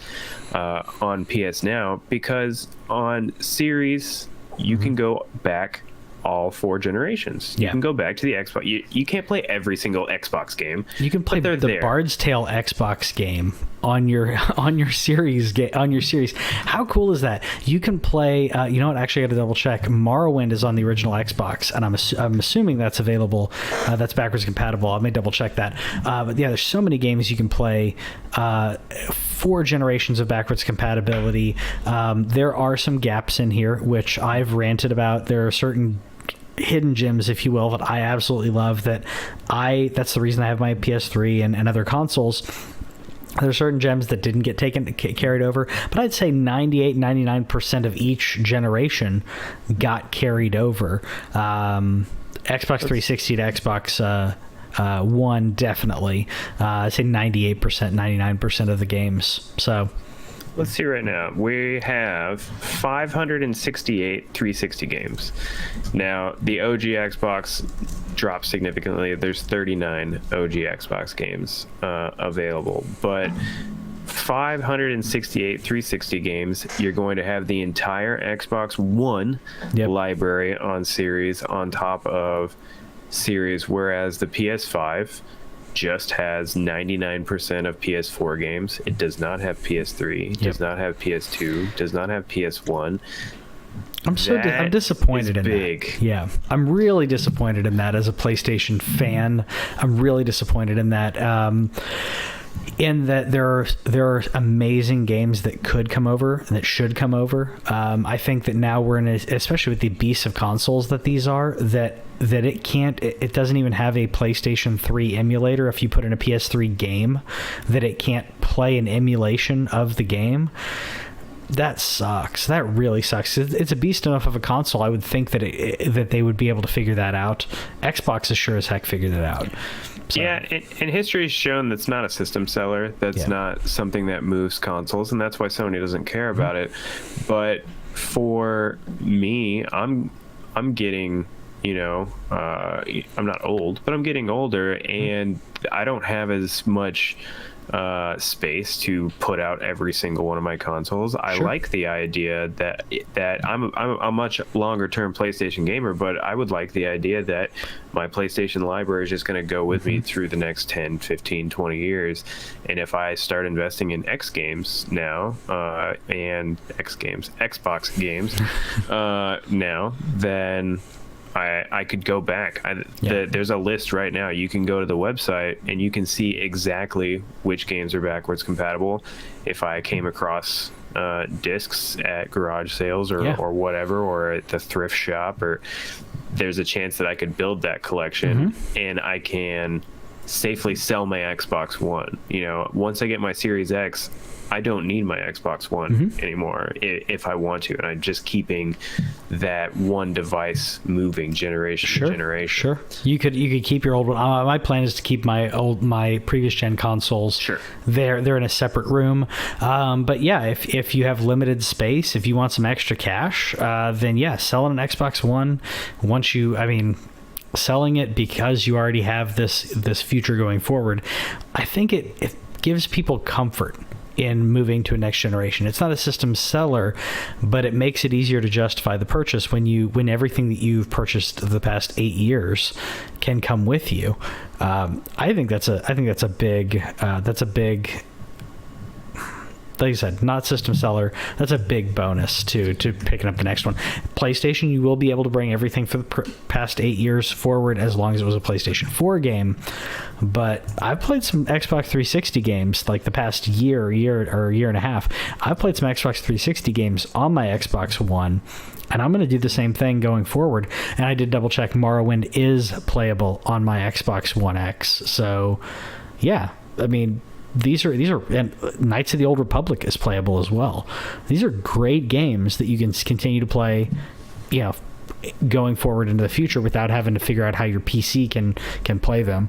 on PS Now, because on Series you can go back all 4 generations. You can go back to the Xbox. You can't play every single Xbox game. You can play the Bard's Tale Xbox game on your Series. How cool is that? You can play. You know what? Actually, I got to double check. Morrowind is on the original Xbox, and I'm assuming that's available. That's backwards compatible. I may double check that. But yeah, there's so many games you can play. 4 generations of backwards compatibility. There are some gaps in here, which I've ranted about. There are certain hidden gems, if you will, that I absolutely love. That's the reason I have my PS3 and other consoles. There are certain gems that didn't get carried over, but I'd say 98-99% of each generation got carried over. Xbox 360 to Xbox One, definitely. I'd say 98%, 99% of the games. So let's see right now. We have 568 360 games. Now, the OG Xbox dropped significantly. There's 39 OG Xbox games available, but 568 360 games, you're going to have the entire Xbox One library on Series on top of Series, whereas the PS5 just has 99% of PS4 games. It does not have PS3, does not have PS2, does not have PS1. I'm disappointed in that. Yeah, I'm really disappointed in that as a PlayStation fan. I'm really disappointed in that. In that there are amazing games that could come over and that should come over. I think that now we're in especially with the beasts of consoles that these are, that it doesn't even have a PlayStation 3 emulator. If you put in a PS3 game, that it can't play an emulation of the game. That sucks. That really sucks. It's a beast enough of a console. I would think that that they would be able to figure that out. Xbox is sure as heck figured it out. So. Yeah, and history has shown that's not a system seller. That's not something that moves consoles, and that's why Sony doesn't care about it. But for me, I'm getting, I'm not old, but I'm getting older, and I don't have as much space to put out every single one of my consoles. I like the idea that I'm a much longer term PlayStation gamer, but I would like the idea that my PlayStation library is just going to go with me through the next 10, 15, 20 years. And if I start investing in X games now, and Xbox games now, then I could go back. There's a list right now. You can go to the website and you can see exactly which games are backwards compatible. If I came across discs at garage sales or whatever, or at the thrift shop, or there's a chance that I could build that collection and I can safely sell my Xbox One. Once I get my Series X, I don't need my Xbox One anymore if I want to, and I'm just keeping that one device moving generation to generation. Sure, you could keep your old one. My plan is to keep my previous gen consoles. Sure, they're in a separate room. But yeah, if you have limited space, if you want some extra cash, then selling an Xbox One selling it because you already have this future going forward. I think it gives people comfort in moving to a next generation. It's not a system seller, but it makes it easier to justify the purchase when everything that you've purchased the past 8 years can come with you. I think that's a big like you said, not system seller. That's a big bonus to picking up the next one. PlayStation, you will be able to bring everything for the past 8 years forward as long as it was a PlayStation 4 game. But I've played some Xbox 360 games like the past year and a half. I've played some Xbox 360 games on my Xbox One, and I'm going to do the same thing going forward. And I did double check. Morrowind is playable on my Xbox One X. So, yeah, these are and Knights of the Old Republic is playable as well. These are great games that you can continue to play, going forward into the future without having to figure out how your PC can play them.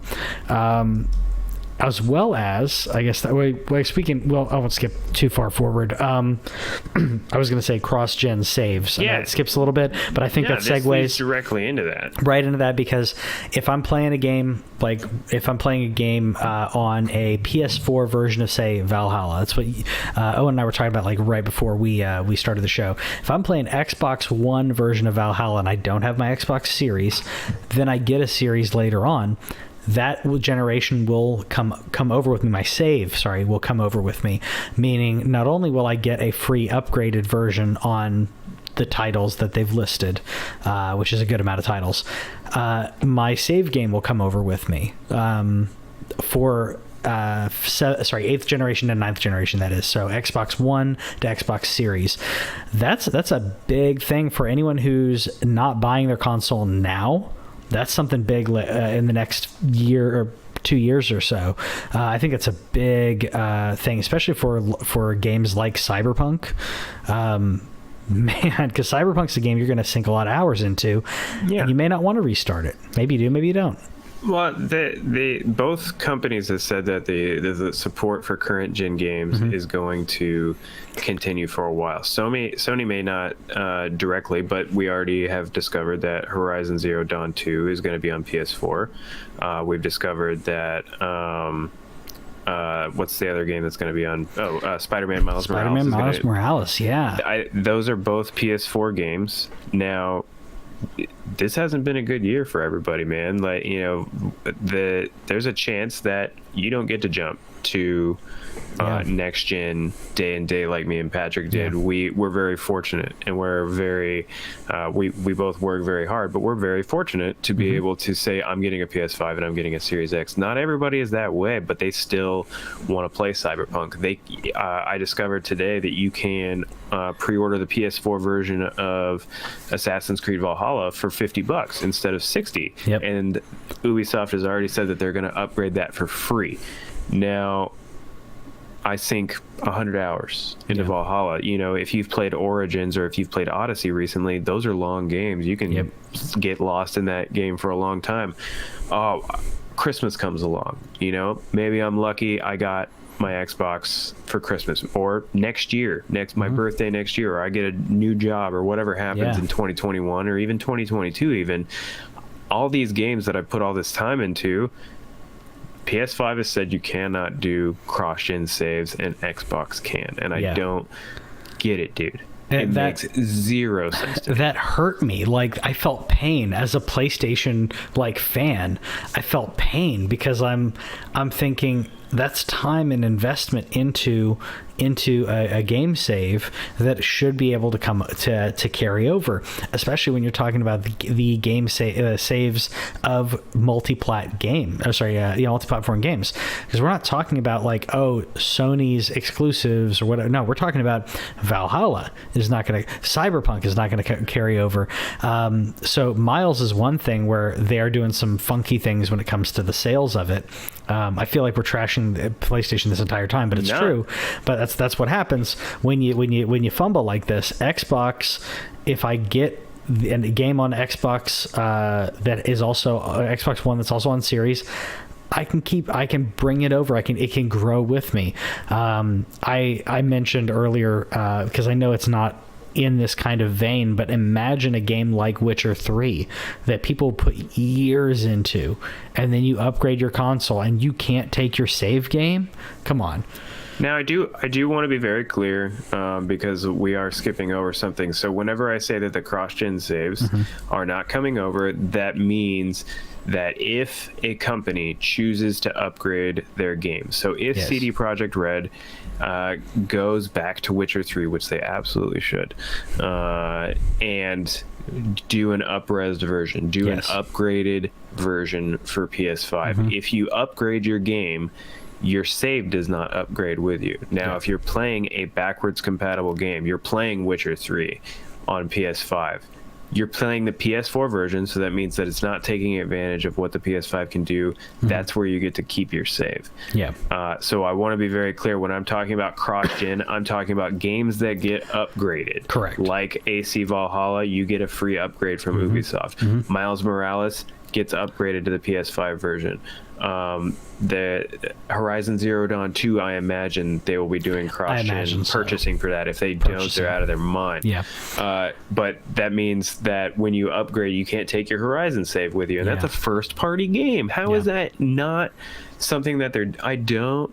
As well as, I guess that way speaking, well, I won't skip too far forward. I was going to say cross-gen saves. Yeah. It skips a little bit, but I think that segues directly into that. Right into that, because if I'm playing a game, on a PS4 version of, say, Valhalla, that's what Owen and I were talking about right before we started the show. If I'm playing Xbox One version of Valhalla and I don't have my Xbox Series, then I get a Series later on. That generation will come over with me. My save, will come over with me, meaning not only will I get a free upgraded version on the titles that they've listed, which is a good amount of titles, my save game will come over with me for 8th generation to 9th generation, that is. So Xbox One to Xbox Series. That's a big thing for anyone who's not buying their console now. That's something big in the next year or 2 years or so. I think it's a big thing, especially for games like Cyberpunk. Man, because Cyberpunk's a game you're going to sink a lot of hours into, and you may not want to restart it. Maybe you do, maybe you don't. Well, both companies have said that the support for current gen games is going to continue for a while. Sony may not directly, but we already have discovered that Horizon Zero Dawn 2 is going to be on PS4. We've discovered that what's the other game that's going to be on? Spider-Man Miles Morales. Spider-Man Miles Morales, yeah. Those are both PS4 games. Now, this hasn't been a good year for everybody, man. There's a chance that you don't get to jump to next gen day and day like me and Patrick did. We're very fortunate, and we're very we both work very hard, but we're very fortunate to be able to say, I'm getting a PS5 and I'm getting a Series X. Not everybody is that way, but they still want to play Cyberpunk. I discovered today that you can pre-order the PS4 version of Assassin's Creed Valhalla for $50 instead of $60. Yep. And Ubisoft has already said that they're going to upgrade that for free. Now, I sink 100 hours into Valhalla. If you've played Origins or if you've played Odyssey recently, those are long games. You can get lost in that game for a long time. Oh, Christmas comes along. Maybe I'm lucky I got my Xbox for Christmas, or next year, my birthday next year, or I get a new job, or whatever happens in 2021 or even 2022 even. All these games that I put all this time into, PS5 has said you cannot do cross-gen saves, and Xbox can, and I don't get it, dude. It makes zero sense to me. That hurt me. I felt pain as a PlayStation fan. I felt pain because I'm thinking that's time and investment into a game save that should be able to come to carry over, especially when you're talking about the game saves of multi-platform games, because we're not talking about Sony's exclusives or whatever. No, we're talking about Valhalla Cyberpunk is not going to carry over. So Miles is one thing where they are doing some funky things when it comes to the sales of it. I feel like we're trashing PlayStation this entire time, but it's true. But that's what happens when you fumble like this. Xbox, if I get a game on Xbox that is also Xbox One that's also on Series, I can bring it over. It can grow with me. I mentioned earlier, because I know it's not in this kind of vein, but imagine a game like Witcher 3 that people put years into, and then you upgrade your console and you can't take your save game. Come on. Now, I do want to be very clear, because we are skipping over something. So whenever I say that the cross-gen saves are not coming over, that means that if a company chooses to upgrade their game, so if CD Projekt Red goes back to Witcher 3, which they absolutely should, and do an up-resed version, an upgraded version for PS5. If you upgrade your game, your save does not upgrade with you. Now, if you're playing a backwards compatible game, you're playing Witcher 3 on PS5, you're playing the PS4 version, so that means that it's not taking advantage of what the PS5 can do. That's where you get to keep your save. Yeah. So I want to be very clear, when I'm talking about cross-gen, I'm talking about games that get upgraded. Correct. Like AC Valhalla, you get a free upgrade from Ubisoft. Miles Morales gets upgraded to the PS5 version. The Horizon Zero Dawn 2, I imagine they will be doing cross-gen purchasing for that. If they don't, they're out of their mind. Yeah. But that means that when you upgrade, you can't take your Horizon save with you, and that's a first-party game. How is that not something that they're... I don't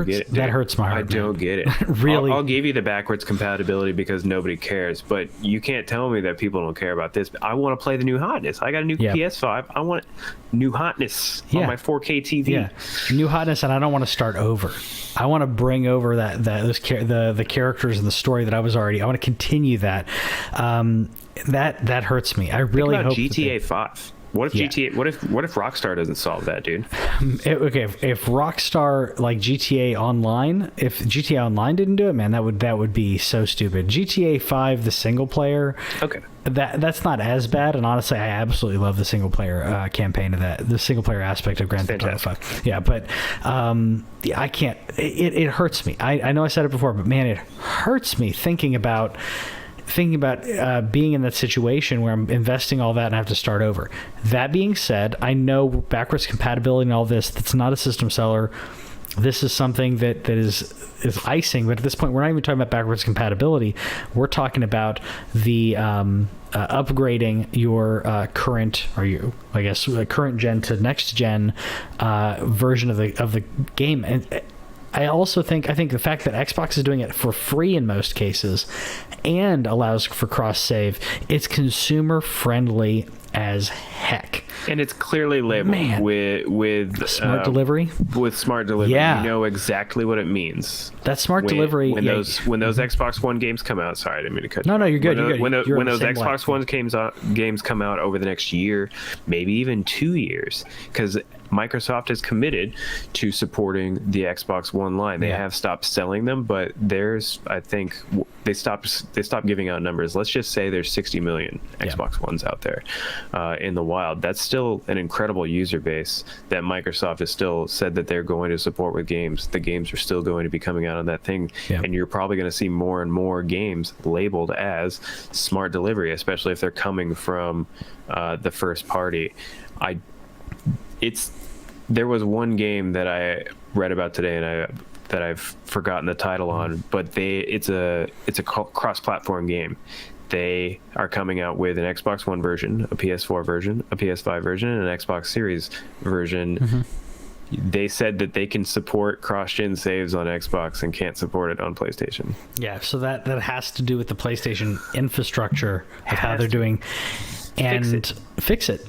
get it. That hurts my heart. I don't get it. Really? I'll give you the backwards compatibility because nobody cares, but you can't tell me that people don't care about this. I want to play the new hotness. I got a new PS5. I want new hotness on my 4K TV. Yeah, new hotness, and I don't want to start over. I want to bring over the characters and the story that I was already. I want to continue that. That hurts me. I really hope GTA 5. What if GTA? What if Rockstar doesn't solve that, dude? If Rockstar, like GTA Online, if GTA Online didn't do it, man, that would be so stupid. GTA 5, the single player. Okay. That's not as bad, and honestly, I absolutely love the single player campaign of that, the single player aspect of Grand Theft Auto 5. Yeah, but I can't. It hurts me. I know I said it before, but man, it hurts me thinking about being in that situation where I'm investing all that and I have to start over. That being said, I know backwards compatibility and all this, that's not a system seller. This is something that is icing, but at this point, we're not even talking about backwards compatibility. We're talking about the upgrading your current current gen to next gen version of the game. And I think the fact that Xbox is doing it for free in most cases and allows for cross save, it's consumer friendly as heck. And it's clearly labeled with smart delivery. With smart delivery, yeah. You know exactly what it means. That smart delivery. When those Xbox One games come out, sorry, I didn't mean to cut you. No, you're good. When those Xbox One games come out over the next year, maybe even 2 years, because Microsoft is committed to supporting the Xbox One line. They have stopped selling them, but I think they stopped giving out numbers. Let's just say there's 60 million Xbox Ones out there in the wild. That's still an incredible user base that Microsoft has still said that they're going to support with games. The games are still going to be coming out on that thing, and you're probably going to see more and more games labeled as smart delivery, especially if they're coming from the first party. There was one game that I read about today, and that I've forgotten the title on, but it's a cross-platform game. They are coming out with an Xbox One version, a PS4 version, a PS5 version, and an Xbox Series version. They said that they can support cross-gen saves on Xbox and can't support it on PlayStation. Yeah, so that has to do with the PlayStation infrastructure of how they're doing. And fix it.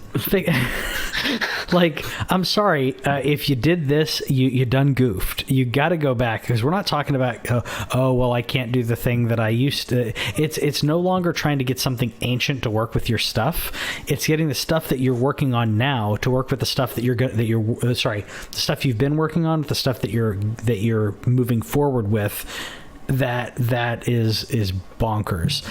Like, I'm sorry, if you did this, you done goofed. You got to go back, because we're not talking about I can't do the thing that I used to. It's no longer trying to get something ancient to work with your stuff. It's getting the stuff that you're working on now to work with the stuff the stuff you've been working on, with the stuff that you're moving forward with. That is bonkers.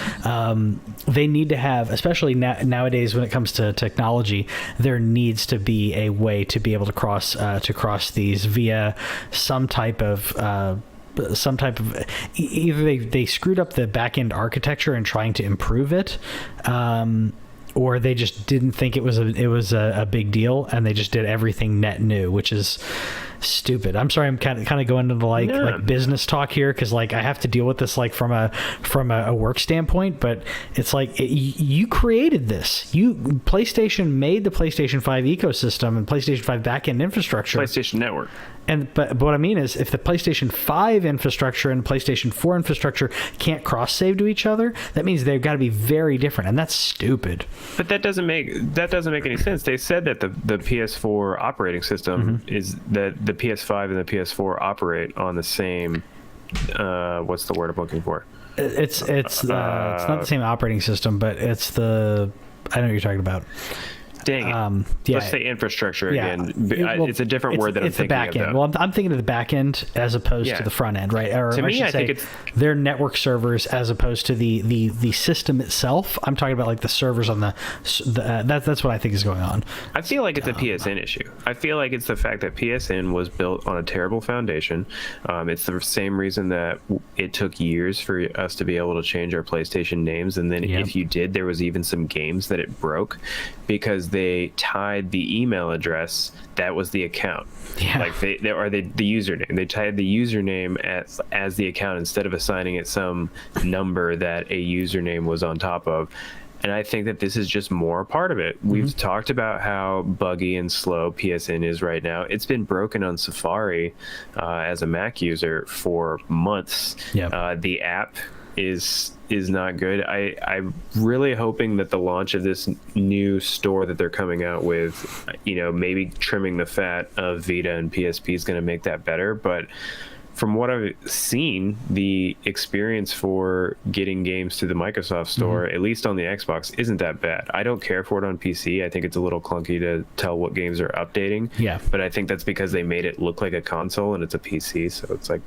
They need to have, especially nowadays when it comes to technology, there needs to be a way to be able to cross these via some type of either they screwed up the back end architecture and trying to improve it, or they just didn't think it was a big deal, and they just did everything net new, which is stupid. I'm sorry, I'm kind of going into like business talk here, because I have to deal with this from a work standpoint, but it's you created this. PlayStation made the PlayStation 5 ecosystem and PlayStation 5 backend infrastructure. PlayStation Network. But what I mean is, if the PlayStation 5 infrastructure and PlayStation 4 infrastructure can't cross save to each other, that means they've got to be very different, and that's stupid. But that doesn't make any sense. They said that the PS4 operating system is that the PS5 and the PS4 operate on the same. What's the word I'm looking for? It's not the same operating system, but it's the. I know what you're talking about. Dang it. Yeah, let's say infrastructure again. Well, it's a different word that I'm thinking the back of. end. Well, I'm thinking of the back end as opposed to the front end, right? Or to me, I think it's their network servers as opposed to the system itself. I'm talking about like the servers on that's what I think is going on. I feel like it's a PSN issue. I feel like it's the fact that PSN was built on a terrible foundation. It's the same reason that it took years for us to be able to change our PlayStation names, and then if you did, there was even some games that it broke because they tied the email address that was the account. Like the username. They tied the username as the account instead of assigning it some number that a username was on top of. And I think that this is just more a part of it. We've talked about how buggy and slow PSN is right now. It's been broken on Safari as a Mac user for months. The app is not good. I'm really hoping that the launch of this new store that they're coming out with, maybe trimming the fat of Vita and PSP is going to make that better. But from what I've seen, the experience for getting games to the Microsoft Store, at least on the Xbox, isn't that bad. I don't care for it on PC. I think it's a little clunky to tell what games are updating. But I think that's because they made it look like a console and it's a PC. So it's like,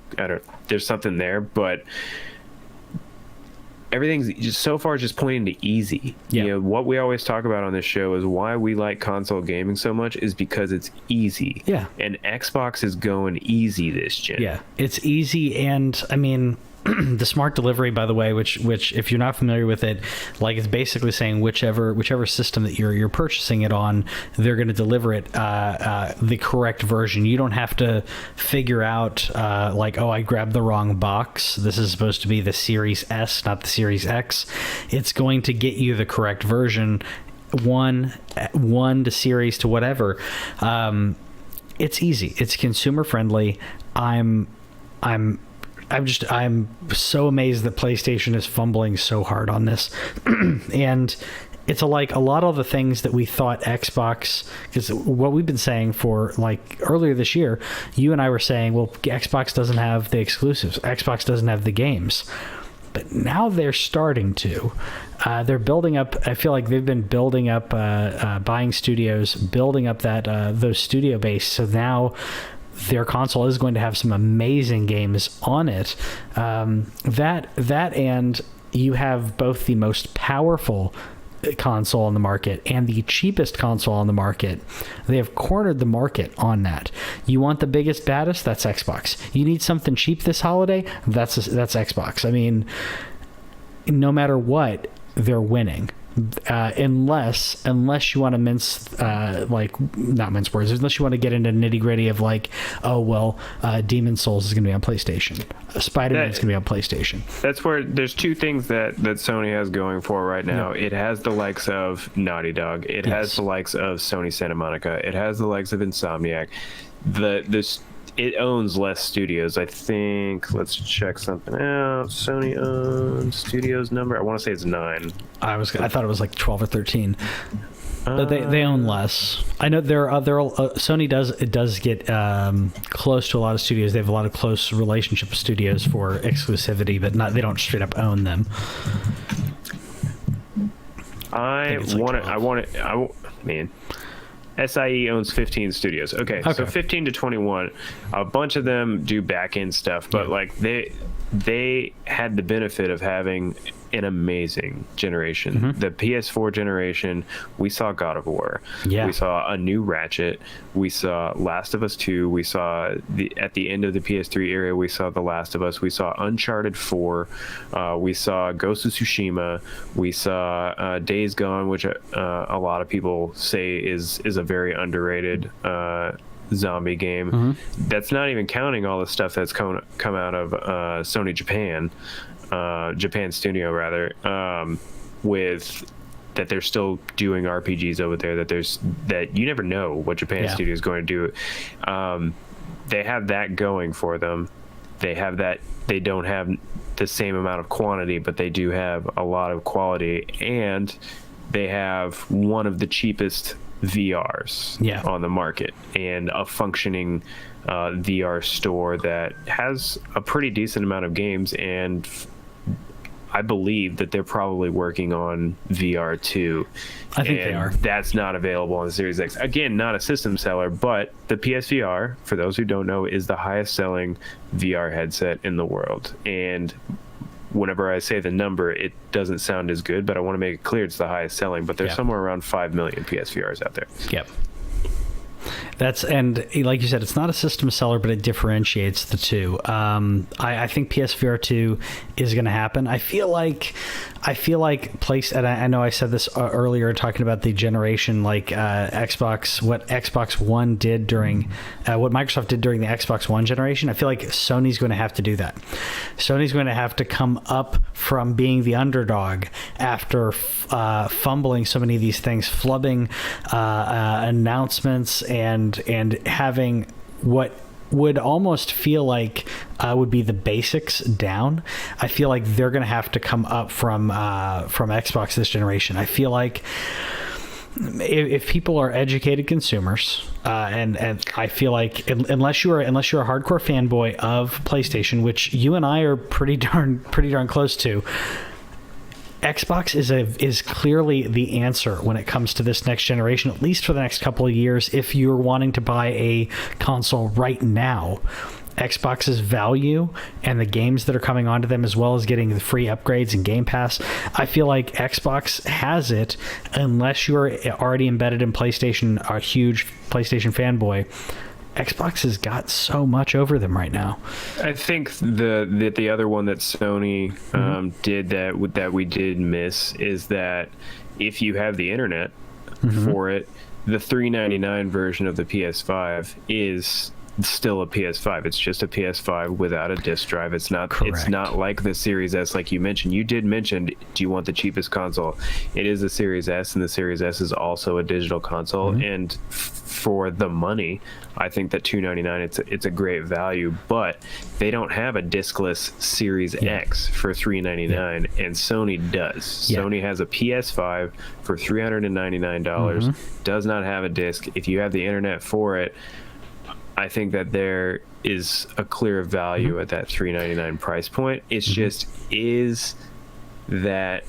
there's something there. But everything's just so far just pointing to easy. What we always talk about on this show is why we like console gaming so much is because it's easy. And Xbox is going easy this gen. It's easy, and I mean, the smart delivery, by the way, which if you're not familiar with it, like it's basically saying whichever system that you're purchasing it on, they're going to deliver it the correct version. You don't have to figure out I grabbed the wrong box. This is supposed to be the Series S, not the Series X. It's going to get you the correct version, one to series to whatever. It's easy. It's consumer friendly. I'm so amazed that PlayStation is fumbling so hard on this. And it's like a lot of the things that we thought Xbox, because what we've been saying for like earlier this year, you and I were saying, well, Xbox doesn't have the exclusives. Xbox doesn't have the games. But now they're starting to. They're building up. I feel like they've been building up, buying studios, building up those studio base. So now their console is going to have some amazing games on it. That and you have both the most powerful console on the market and the cheapest console on the market. They have cornered the market on that. You want the biggest, baddest? That's Xbox. You need something cheap this holiday? That's Xbox. I mean, no matter what, they're winning. Unless you want to not mince words, unless you want to get into nitty gritty of Demon's Souls is going to be on PlayStation, Spider-Man is going to be on PlayStation. That's where there's two things that Sony has going for right now. It has the likes of Naughty Dog. It has the likes of Sony Santa Monica. It has the likes of Insomniac. It owns less studios. I think, let's check something out. Sony owns studios number. I want to say it's 9. I thought it was like 12 or 13. But they own less. I know Sony does get close to a lot of studios. They have a lot of close relationship with studios for exclusivity, but they don't straight up own them. Man. SIE owns 15 studios. Okay, so 15 to 21. A bunch of them do back-end stuff, but they had the benefit of having an amazing generation. The PS4 generation, we saw God of War. We saw a new Ratchet. We saw Last of Us 2. We saw at the end of the PS3 era, we saw The Last of Us. We saw Uncharted 4. We saw Ghost of Tsushima. We saw Days Gone, which a lot of people say is a very underrated zombie game. That's not even counting all the stuff that's come out of Sony Japan Studio rather, with that they're still doing RPGs over there, that you never know what Japan Studio is going to do. They have that going for them. They have that. They don't have the same amount of quantity, but they do have a lot of quality, and they have one of the cheapest VRs on the market and a functioning VR store that has a pretty decent amount of games and I believe that they're probably working on VR2. I think they are. That's not available on the Series X. Again, not a system seller, but the PSVR, for those who don't know, is the highest selling VR headset in the world. And whenever I say the number, it doesn't sound as good, but I want to make it clear it's the highest selling. But there's somewhere around 5 million PSVRs out there. Yep. And like you said, it's not a system seller, but it differentiates the two. I think PSVR 2 is going to happen. I feel like and I know I said this earlier talking about the generation, like Xbox, what Xbox One did during, what Microsoft did during the Xbox One generation. I feel like Sony's going to have to do that. Sony's going to have to come up from being the underdog after fumbling so many of these things, flubbing announcements and having what would almost feel like would be the basics down. I feel like they're going to have to come up from Xbox this generation. I feel like if people are educated consumers, and I feel like unless you're a hardcore fanboy of PlayStation, which you and I are pretty darn close to, Xbox is clearly the answer when it comes to this next generation, at least for the next couple of years. If you're wanting to buy a console right now, Xbox's value and the games that are coming onto them, as well as getting the free upgrades and Gamepass, I feel like Xbox has it, unless you're already embedded in PlayStation, a huge PlayStation fanboy. Xbox has got so much over them right now. I think the other one that Sony did that we did miss is that if you have the internet for it, the $399 version of the PS5 is still a PS5. It's just a PS5 without a disc drive. It's not Correct. It's not like the Series S, like you mentioned. You did mention, do you want the cheapest console? It is the Series S, and the Series S is also a digital console. And for the money, I think that $299, it's a great value. But they don't have a discless Series X for $399, and Sony does. Sony has a PS5 for $399. Does not have a disc. If you have the internet for it, I think that there is a clear value at that $399 price point. It's just, is that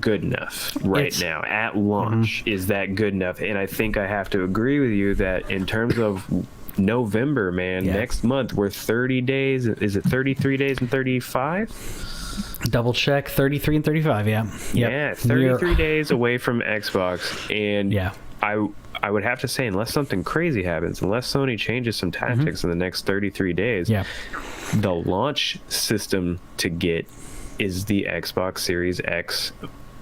good enough now at launch? Is that good enough? And I think I have to agree with you that in terms of November, man, next month, we're 30 days. Is it 33 days and 35? Double check, 33 and 35, Yeah, 33 days away from Xbox. And I would have to say, unless something crazy happens, unless Sony changes some tactics in the next 33 days, the launch system to get is the Xbox Series X.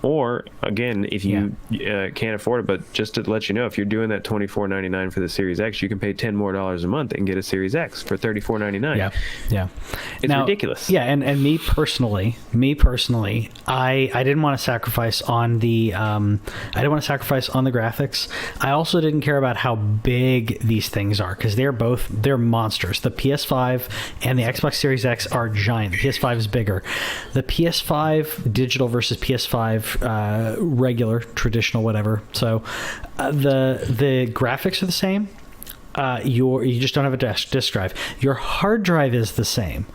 Or, again, if you can't afford it, but just to let you know, if you're doing that $24.99 for the Series X, you can pay $10 more a month and get a Series X for $34.99. It's ridiculous. And me personally, I didn't want to sacrifice on the graphics. I also didn't care about how big these things are, because they're monsters. The PS5 and the Xbox Series X are giant. The PS5 is bigger. The PS5 digital versus PS5 regular, traditional, whatever. So the graphics are the same. You just don't have a disk drive. Your hard drive is the same,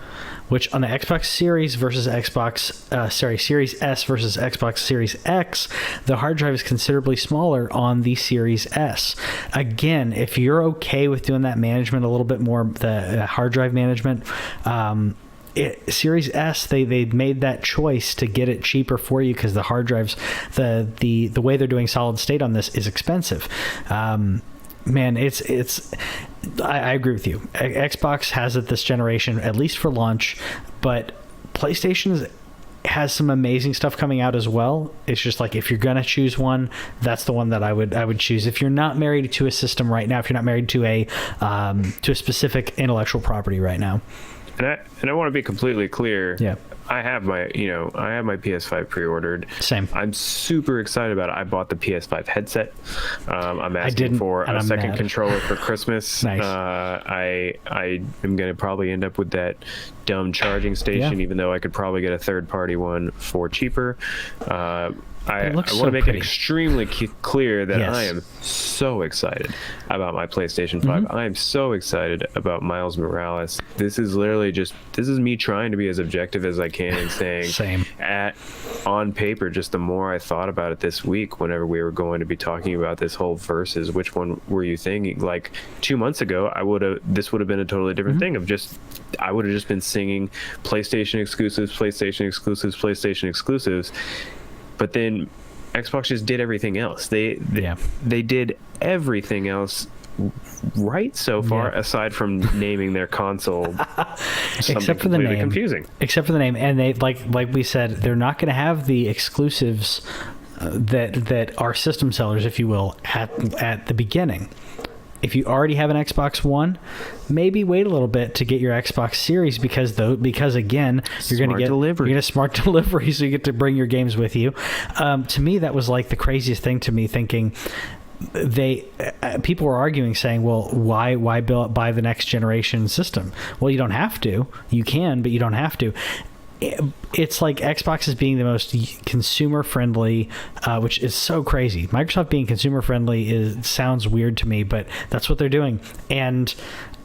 which on the Xbox Series versus Series S versus Xbox Series X, the hard drive is considerably smaller on the Series S. Again, if you're okay with doing that management a little bit more, the hard drive management, Series S, they made that choice to get it cheaper for you, because the hard drives, the way they're doing solid state on this is expensive. Man, I agree with you. Xbox has it this generation, at least for launch, but PlayStation has some amazing stuff coming out as well. It's just like, if you're gonna choose one, that's the one that I would choose. If you're not married to a system right now, if you're not married to a specific intellectual property right now. And I want to be completely clear. I have my PS5 pre-ordered. Same. I'm super excited about it. I bought the PS5 headset. I'm asking for a second controller for Christmas. Nice. I am going to probably end up with that dumb charging station, even though I could probably get a third-party one for cheaper. I want to make it extremely clear that I am so excited about my PlayStation 5. I am so excited about Miles Morales. This is literally this is me trying to be as objective as I can canon, saying Same. On paper, just the more I thought about it this week, whenever we were going to be talking about this whole versus, which one were you thinking? Like 2 months ago, this would have been a totally different thing I would have just been singing PlayStation exclusives, PlayStation exclusives, PlayStation exclusives. But then Xbox just did everything else. They did everything else right so far, aside from naming their console except for the name. Confusing. Except for the name, and they like we said, they're not going to have the exclusives that are system sellers, if you will, at the beginning. If you already have an Xbox One, maybe wait a little bit to get your Xbox Series because again, you're going to get smart delivery, so you get to bring your games with you. To me, that was like the craziest thing to me, thinking people were arguing, saying, well, why buy the next generation system? Well, you don't have to. You can, but you don't have to. It's like Xbox is being the most consumer friendly, which is so crazy. Microsoft being consumer friendly sounds weird to me, but that's what they're doing. And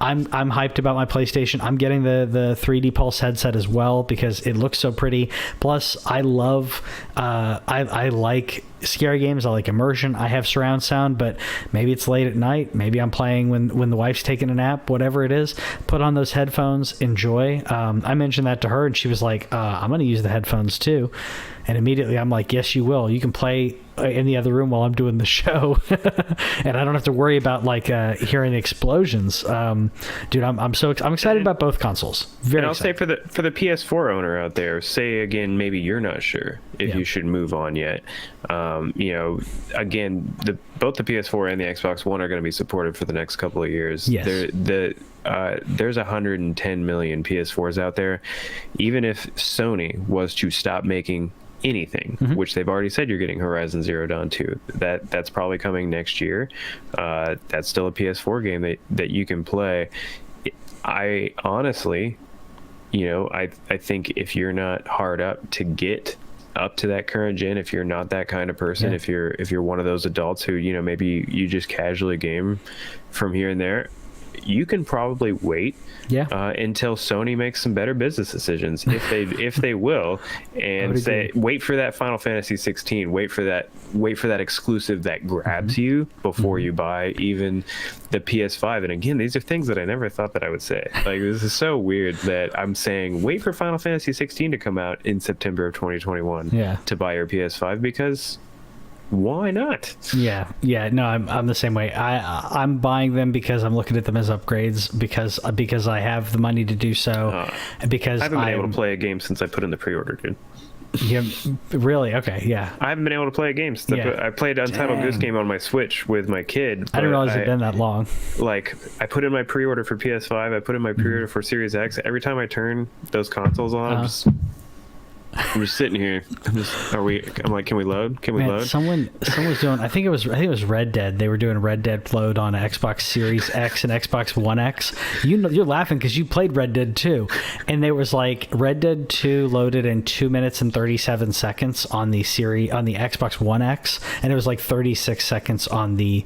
I'm hyped about my PlayStation. I'm getting the 3D Pulse headset as well because it looks so pretty. Plus, I love I like scary games. I like immersion. I have surround sound, but maybe it's late at night. Maybe I'm playing when the wife's taking a nap. Whatever it is, put on those headphones. Enjoy. I mentioned that to her, and she was like, "I'm going to use the headphones too." And immediately I'm like, yes, you will. You can play in the other room while I'm doing the show. And I don't have to worry about like hearing the explosions. Dude, I'm excited about both consoles. Very excited. Say for the PS4 owner out there, say again, maybe you're not sure if you should move on yet. Again, both the PS4 and the Xbox One are going to be supported for the next couple of years. Yes. There's 110 million PS4s out there. Even if Sony was to stop making anything, which they've already said, you're getting Horizon Zero Dawn 2, that's probably coming next year. That's still a PS4 game that you can play. I honestly, I think if you're not hard up to get up to that current gen, if you're not that kind of person, if you're one of those adults who maybe you just casually game from here and there, you can probably wait until Sony makes some better business decisions, if they will, and wait for that Final Fantasy 16, wait for that exclusive that grabs you before you buy even the PS5. And again, these are things that I never thought that I would say. Like, this is so weird that I'm saying wait for Final Fantasy 16 to come out in September of 2021 to buy your PS5, because why not? No, I'm the same way. I'm buying them because I'm looking at them as upgrades, because I have the money to do so, because I haven't been able to play a game since I put in the pre-order, dude. Yeah, really? Okay, yeah. I haven't been able to play a game since I played Untitled Goose Game on my Switch with my kid. I didn't realize it'd been that long. Like, I put in my pre-order for PS5, I put in my pre-order for Series X. Every time I turn those consoles on, I'm just sitting here. I'm like, can we load? Can we load? Someone was doing. I think it was Red Dead. They were doing Red Dead load on Xbox Series X and Xbox One X. You're laughing because you played Red Dead 2, and there was like Red Dead 2 loaded in 2 minutes and 37 seconds on the Xbox One X, and it was like 36 seconds on the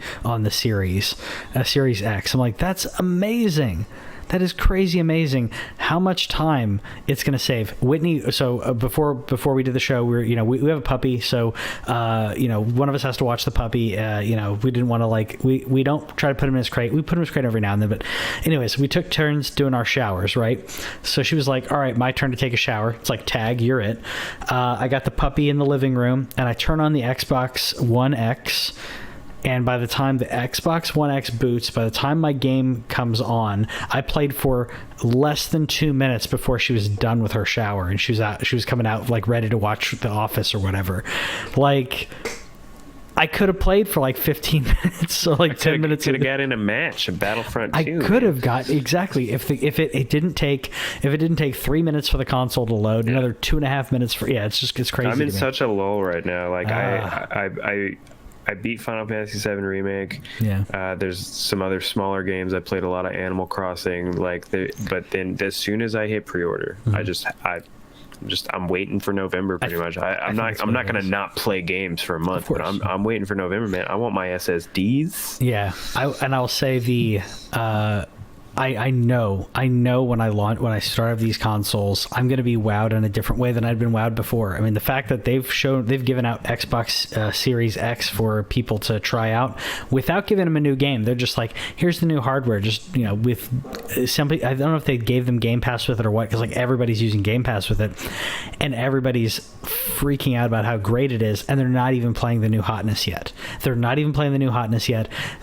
Series X. I'm like, that's amazing. That is crazy amazing how much time it's going to save. Whitney, so before we did the show, we have a puppy, so one of us has to watch the puppy. We didn't want to we don't try to put him in his crate. We put him in his crate every now and then, but anyways, we took turns doing our showers, right? So she was like, all right, my turn to take a shower. It's like, tag, you're it. I got the puppy in the living room, and I turn on the Xbox One X. And by the time the Xbox One X boots, by the time my game comes on, I played for less than 2 minutes before she was done with her shower, and she was coming out like ready to watch The Office or whatever. Like, I could have played for like 15 minutes, so like 10 minutes. Could have got in a match, a Battlefront 2. I could have got exactly if it didn't take 3 minutes for the console to load, another 2.5 minutes for it's crazy. I'm in such a lull right now. Like I beat Final Fantasy VII Remake. Yeah. There's some other smaller games. I played a lot of Animal Crossing. But then as soon as I hit pre-order, I'm waiting for November pretty much. I'm not going to not play games for a month, but I'm waiting for November, man. I want my SSDs. Yeah. I'll say I know when I start up these consoles, I'm going to be wowed in a different way than I'd been wowed before. I mean, the fact that they've given out Xbox Series X for people to try out without giving them a new game. They're just like, here's the new hardware. Just, with somebody, I don't know if they gave them Game Pass with it or what, because like everybody's using Game Pass with it, and everybody's freaking out about how great it is, and they're not even playing the new hotness yet.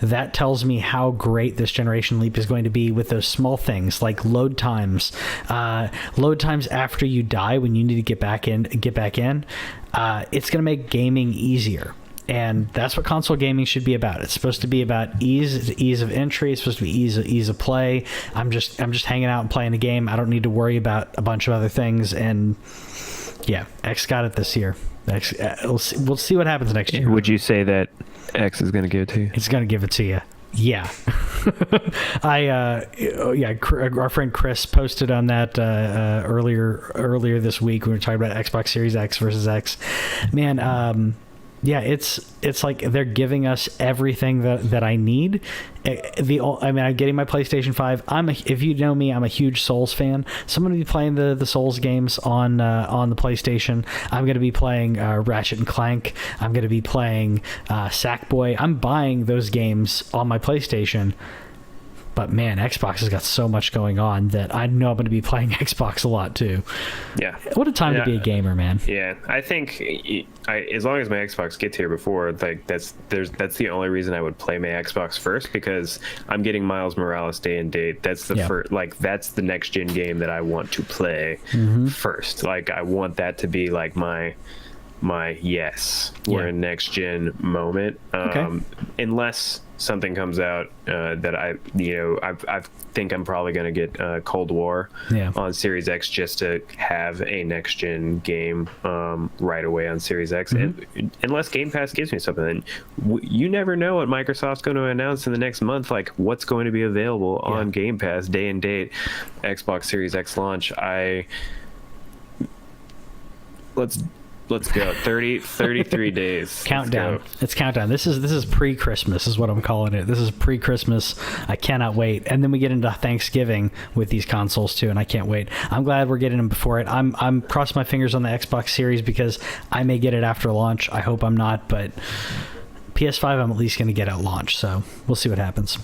That tells me how great this generation leap is going to be with those small things like load times after you die when you need to get back in. It's going to make gaming easier. And that's what console gaming should be about. It's supposed to be about ease of entry. It's supposed to be ease of play. I'm just hanging out and playing a game. I don't need to worry about a bunch of other things. And yeah, X got it this year. We'll see what happens next year. Would you say that X is going to give it to you? It's going to give it to you. Yeah. Our friend Chris posted on that earlier this week when we were talking about Xbox Series X versus X. Man, it's like they're giving us everything that I need. I'm getting my PlayStation 5. If you know me, I'm a huge Souls fan. So I'm going to be playing the Souls games on the PlayStation. I'm going to be playing Ratchet and Clank. I'm going to be playing Sackboy. I'm buying those games on my PlayStation. But man, Xbox has got so much going on that I know I'm going to be playing Xbox a lot too. Yeah. What a time to be a gamer, man. Yeah, I think as long as my Xbox gets here before, like that's the only reason I would play my Xbox first, because I'm getting Miles Morales day and date. That's that's the next gen game that I want to play first. Like I want that to be like my yes, we're in next gen moment. Unless something comes out that I think I'm probably going to get Cold War on Series X just to have a next gen game right away on Series X. And unless Game Pass gives me something, you never know what Microsoft's going to announce in the next month, like what's going to be available on Game Pass day and date. Xbox Series X launch. Let's go. 33 days. Countdown. It's countdown. This is pre-Christmas is what I'm calling it. This is pre-Christmas. I cannot wait. And then we get into Thanksgiving with these consoles too, and I can't wait. I'm glad we're getting them before it. I'm crossing my fingers on the Xbox Series because I may get it after launch. I hope I'm not, but PS5 I'm at least going to get at launch, so we'll see what happens.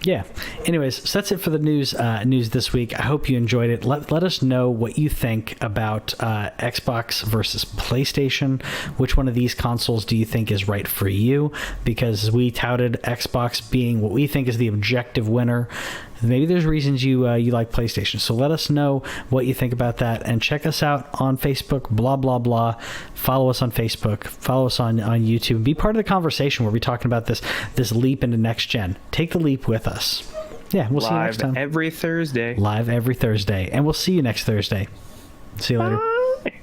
Yeah. Anyways, so that's it for the news this week. I hope you enjoyed it. Let us know what you think about Xbox versus PlayStation. Which one of these consoles do you think is right for you? Because we touted Xbox being what we think is the objective winner. Maybe there's reasons you like PlayStation. So let us know what you think about that. And check us out on Facebook, blah, blah, blah. Follow us on Facebook. Follow us on YouTube. Be part of the conversation where we're talking about this leap into next gen. Take the leap with us. Yeah, we'll see you next time. Live every Thursday. Live every Thursday. And we'll see you next Thursday. See you later. Bye.